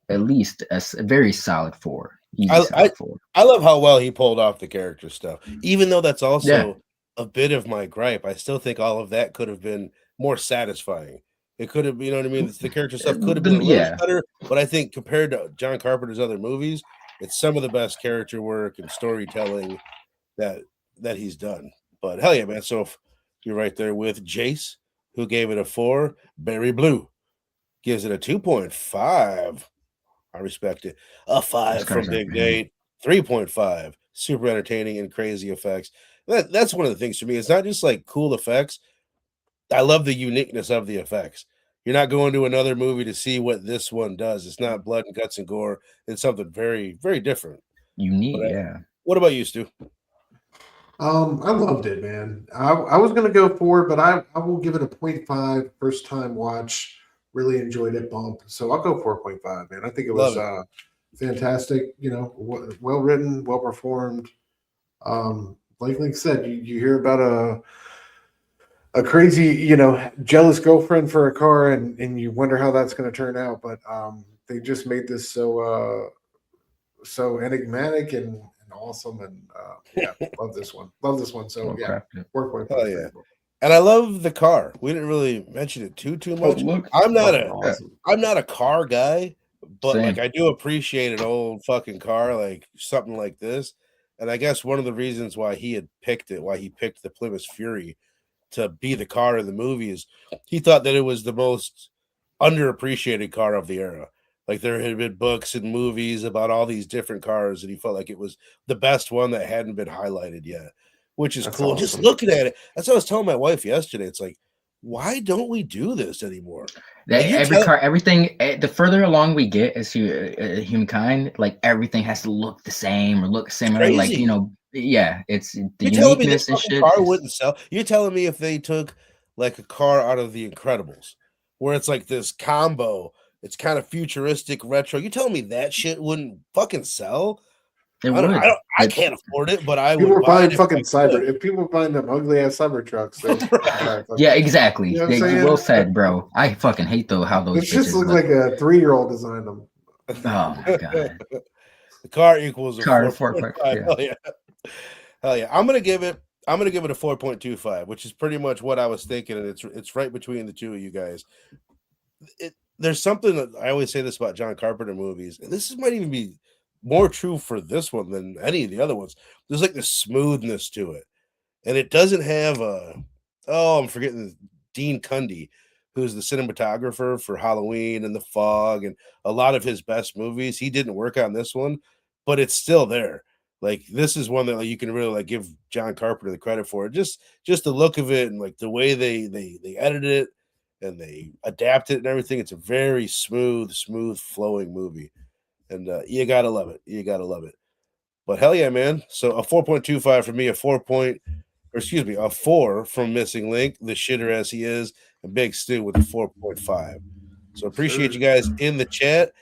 S4: at least a very solid 4.
S2: I love how well he pulled off the character stuff, even though that's also a bit of my gripe. I still think all of that could have been more satisfying. It could have, you know what I mean? The character stuff could have been a little better, but I think compared to John Carpenter's other movies, it's some of the best character work and storytelling that he's done. But hell yeah, man. So if you're right there with Jace, who gave it a 4, Barry Blue gives it a 2.5. I respect it. A 5 from Big Nate, 3.5. Super entertaining and crazy effects. That's one of the things for me. It's not just like cool effects. I love the uniqueness of the effects. You're not going to another movie to see what this one does. It's not blood and guts and gore. It's something very, very different.
S4: Unique,
S2: What about you, Stu?
S3: I loved it, man. I was gonna go 4, but I will give it a 0.5 first time watch. Really enjoyed it, bump. So I'll go 4.5, man. I think it was fantastic. You know, well written, well performed. Like I said, you hear about a crazy, jealous girlfriend for a car, and you wonder how that's going to turn out. But they just made this so enigmatic and awesome, and yeah, love this one. Love this one. So
S4: Well
S3: yeah,
S4: crafted.
S3: 4.5.
S2: Hell yeah. And I love the car. We didn't really mention it too much.
S4: look,
S2: I'm not
S3: Awesome.
S2: a car guy, but
S4: Same.
S2: like I do appreciate an old fucking car, like something like this. And I guess one of the reasons why he picked the Plymouth Fury to be the car in the movie is he thought that it was the most underappreciated car of the era. Like there had been books and movies about all these different cars, and he felt like it was the best one that hadn't been highlighted yet, which is
S3: That's
S2: cool.
S3: awesome.
S2: Just looking at it, that's what I was telling my wife yesterday. It's like, why don't we do this anymore?
S4: That
S2: Like,
S4: every car, everything. The further along we get as humankind, like everything has to look the same or look similar. Like
S2: crazy.
S4: yeah, it's the
S2: You're telling me this
S4: uniqueness and
S2: fucking
S4: shit.
S2: car wouldn't sell? You're telling me if they took like a car out of The Incredibles, where it's like this combo, it's kind of futuristic retro. You telling me that shit wouldn't fucking sell?
S4: It
S2: I don't.
S4: would.
S2: I can't afford it, but I
S3: People
S2: would
S3: are
S2: buy
S3: buying
S2: it.
S3: fucking cyber. If people are buying them ugly ass cyber trucks, then
S4: Yeah, exactly.
S3: You know what I'm saying?
S4: Well said, bro. I fucking hate how those
S3: it just
S4: bitches
S3: looks
S4: look.
S3: like a 3-year-old designed them.
S4: Oh my god.
S2: The car equals a
S4: Car
S2: 4.5.
S4: yeah.
S2: Hell yeah. Hell yeah. I'm gonna give it a 4.25, which is pretty much what I was thinking, and it's right between the two of you guys. There's something that I always say this about John Carpenter movies, and this might even be more true for this one than any of the other ones. There's like this smoothness to it, and it doesn't have I'm forgetting Dean Cundy, who's the cinematographer for Halloween and The Fog and a lot of his best movies. He didn't work on this one, but it's still there. Like this is one that like, you can really like give John Carpenter the credit for it. Just the look of it and like the way they edited it and they adapt it and everything. It's a very smooth flowing movie, and you gotta love it. You gotta love it. But hell yeah, man! So a 4.25 for me, a 4 from Missing Link, the shitter as he is, and Big Stu with a 4.5. So appreciate you guys in the chat.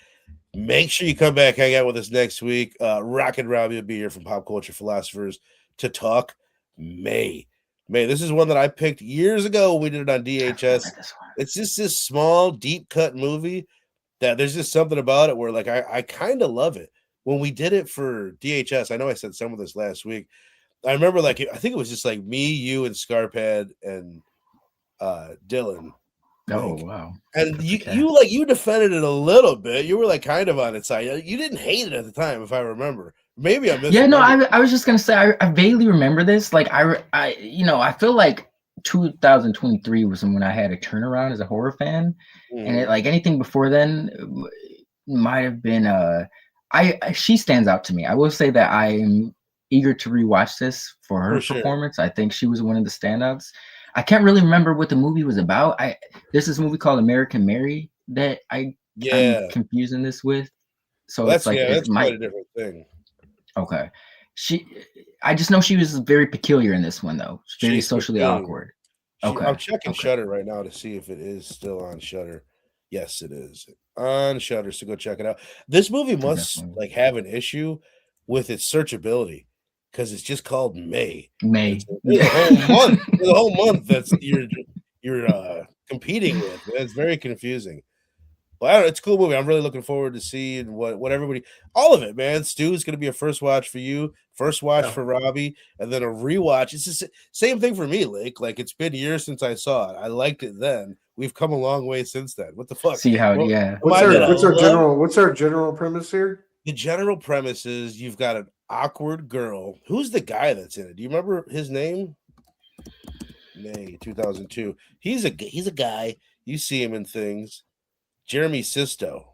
S2: Make sure you come back, hang out with us next week. Rock and Robbie will be here from Pop Culture Philosophers to talk May. This is one that I picked years ago. We did it on DHS. It's just this small, deep cut movie that there's just something about it where like I kind of love it. When we did it for DHS, I know I said some of this last week. I remember like I think it was just like me, you, and Scarpad and Dylan.
S4: Oh
S2: like,
S4: wow!
S2: And you defended it a little bit. You were like kind of on its side. You didn't hate it at the time, if I remember. Maybe I missed.
S4: Yeah, no, I was just gonna say I vaguely remember this. Like I feel like 2023 was when I had a turnaround as a horror fan, and it, like anything before then might have been she stands out to me. I will say that I am eager to rewatch this for her performance. Sure. I think she was one of the standouts. I can't really remember what the movie was about. There's this movie called American Mary that I'm confusing this with. So it's like
S2: that's quite a different thing.
S4: Okay. I just know she was very peculiar in this one though. Very socially awkward. Okay.
S2: I'm checking Shudder right now to see if it is still on Shudder. Yes, it is on Shudder. So go check it out. This movie must like have an issue with its searchability because it's just called May. There's a whole month. There's a whole month that's you're competing with. It's very confusing. Well, I don't know, it's a cool movie. I'm really looking forward to seeing what everybody, all of it, man. Stu's going to be a first watch for you, first watch for Robbie, and then a rewatch. It's the same thing for me, Lake. Like it's been years since I saw it. I liked it then. We've come a long way since then. What the fuck?
S4: See how?
S3: What's our general premise here?
S2: The general premise is you've got an awkward girl. Who's the guy that's in it? Do you remember his name? May 2002. He's a guy. You see him in things. Jeremy Sisto.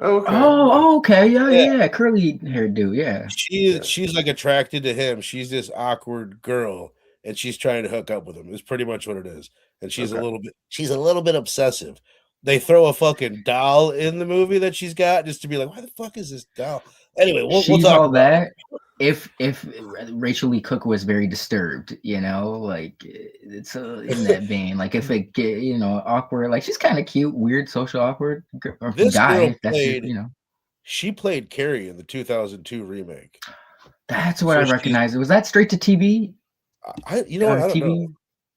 S3: Okay.
S4: Oh, okay. Yeah. Curly haired dude. Yeah.
S2: She's like attracted to him. She's this awkward girl, and she's trying to hook up with him. It's pretty much what it is. And she's a little bit obsessive. They throw a fucking doll in the movie that she's got just to be like, why the fuck is this doll? Anyway, we'll talk
S4: all
S2: about
S4: that. If Rachel Lee Cook was very disturbed, like it's in that vein. Like if it get awkward, like she's kind of cute, weird, social awkward
S2: this
S4: guy.
S2: Girl played, she played Carrie in the 2002 remake.
S4: That's what I recognize. Was that straight to TV?
S2: I don't know.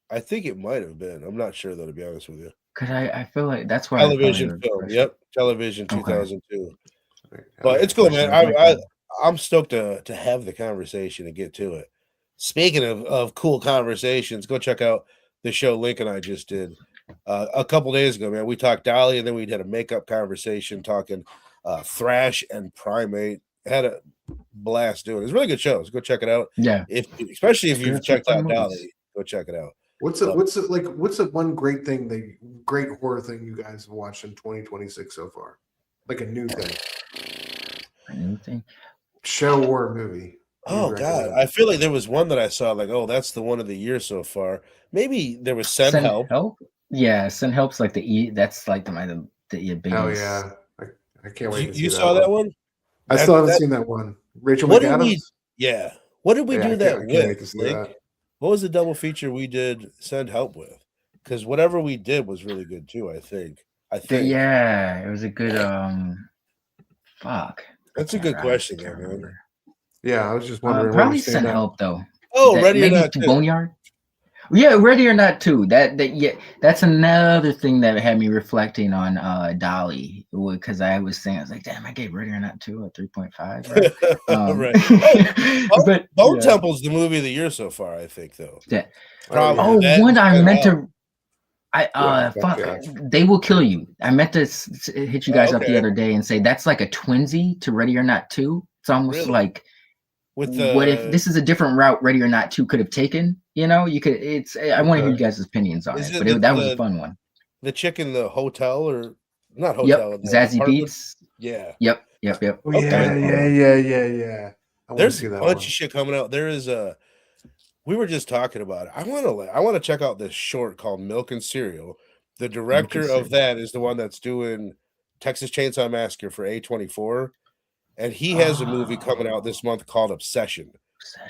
S2: I think it might have been. I'm not sure though, to be honest with you.
S4: Cause I feel like that's why
S2: Television film. Yep, television
S4: Okay.
S2: 2002.
S3: Right.
S2: But it's cool, man.
S4: Question.
S2: I'm stoked to have the conversation and get to it. Speaking of cool conversations, go check out the show Link and I just did a couple days ago, man. We talked Dolly, and then we had a makeup conversation talking Thrash and Primate. Had a blast doing it. It's a really good show. So go check it out.
S4: Yeah.
S2: Especially if you've checked out
S4: movies.
S2: Dolly, go check it out.
S3: What's the one great horror thing you guys have watched in 2026 so far? Like a new thing.
S4: A new thing.
S3: Show or movie.
S2: Oh God, I feel like there was one that I saw. Like, oh, that's the one of the year so far. Maybe there was Send Help.
S4: Yeah, Send Help's like that's like the biggest.
S3: Oh yeah, I can't wait.
S2: You saw that one?
S3: I still haven't seen that one. Rachel McAdams.
S2: Yeah. What did we do that with?
S3: That.
S2: What was the double feature we did Send Help with? Because whatever we did was really good too. I think.
S4: Yeah, it was a good. Fuck.
S2: That's a good question, man.
S3: Yeah, I was just wondering.
S4: Probably Send Help though.
S2: Oh, Ready or Not 2.
S4: Boneyard. Yeah, Ready or Not 2. That's another thing that had me reflecting on Dolly, because I was like, damn, I gave Ready or Not 2 a 3.5.
S2: Right.
S4: But
S2: Bone Temple's the movie of the year so far, I think, though.
S4: Yeah.
S2: Probably.
S4: One I meant to. They Will Kill You. I meant to hit you guys up the other day and say that's like a twinsy to Ready or Not 2. It's almost like. What if this is a different route Ready or Not 2 could have taken? You know, you could. I want to hear you guys' opinions on it. But that was a fun one.
S2: The chick in the hotel, or not hotel?
S4: Yep. Zazie Beetz.
S2: Yeah.
S4: Yep.
S3: Oh, yeah.
S2: There's a bunch of shit coming out. There is a. We were just talking about it. I want to check out this short called Milk and Cereal. The director of that is the one that's doing Texas Chainsaw Massacre for A24. And he has a movie coming out this month called Obsession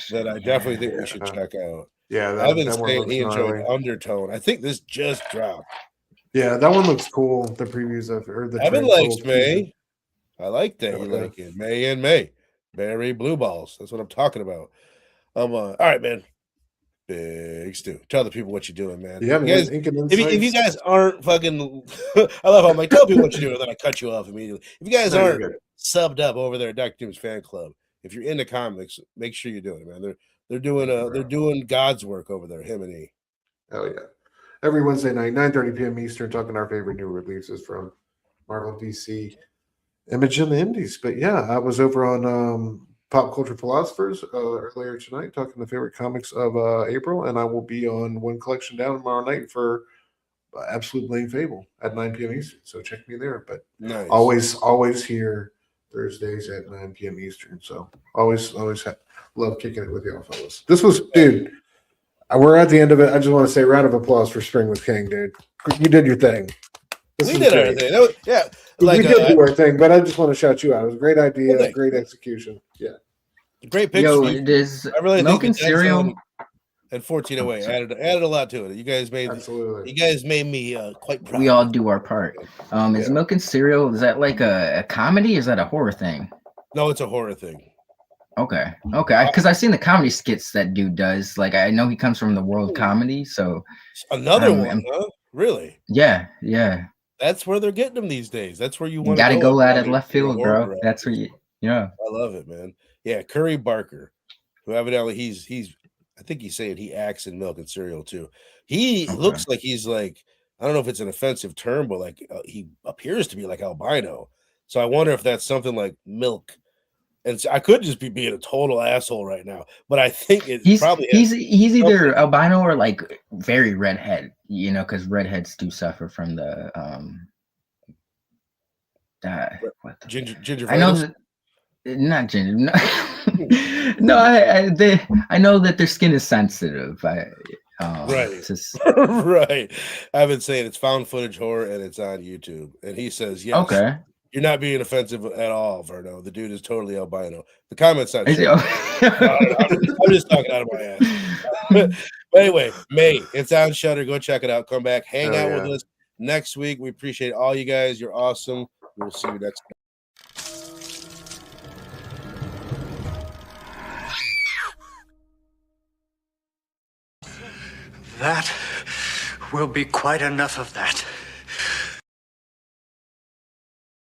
S2: that I definitely think we should check out.
S3: Yeah,
S2: I've been saying he enjoyed Undertone. I think this just dropped.
S3: Yeah, that one looks cool. The previews of the
S2: Evan likes May. I like that. You like it. May and May. Berry blue balls. That's what I'm talking about. All right, man. Big Stu. Tell the people what you're doing, man.
S3: Yeah,
S2: man. If you guys aren't fucking, I love how I'm like, tell people what you're doing, and then I cut you off immediately. If you guys aren't subbed up over there at Dr. Doom's fan club, if you're into comics, make sure you're doing it, man. They're doing God's work over there. Him and he.
S3: Oh yeah. Every Wednesday night, 9:30 p.m. Eastern, talking our favorite new releases from Marvel, DC, Image, and the Indies. But yeah, I was over on Pop Culture Philosophers earlier tonight, talking the favorite comics of April, and I will be on One Collection Down tomorrow night for Absolute Blame Fable at 9 p.m. Eastern. So check me there. But
S2: nice.
S3: always here Thursdays at 9 p.m. Eastern. So always love kicking it with y'all fellas. This was, dude. We're at the end of it. I just want to say round of applause for Spring with King, dude. You did your thing.
S2: We did our thing.
S3: We did do our thing, but I just want to shout you out. It was a great idea, great execution. Yeah.
S2: Great picture.
S4: I really Milk and Cereal
S2: and 1408 added a lot to it. You guys made me quite proud.
S4: We all do our part. Is Milk and Cereal, is that like a comedy? Or is that a horror thing?
S2: No, it's a horror thing.
S4: Okay. Because I've seen the comedy skits that dude does. Like, I know he comes from the world comedy, so
S2: another one, huh? Really?
S4: Yeah.
S2: That's where they're getting them these days. That's where you want
S4: to go at it left field, bro. That's where I
S2: love it, man. Yeah, Curry Barker, who evidently he's I think he's saying he acts in Milk and Cereal too. He looks like he's like, I don't know if it's an offensive term, but like he appears to be like albino. So I wonder if that's something like Milk. And so I could just be being a total asshole right now, but I think he's
S4: either albino or like very redhead, because redheads do suffer from the
S2: ginger.
S4: I know that not ginger. No, I know that their skin is sensitive.
S2: Right. Right. I've been saying it's found footage horror and it's on YouTube, and he says yes. Okay. You're not being offensive at all, Verno. The dude is totally albino. The comments not true. I'm just talking out of my ass. But anyway, May, it's on Shudder. Go check it out. Come back, hang out with us next week. We appreciate all you guys. You're awesome. We'll see you next time.
S1: That will be quite enough of that.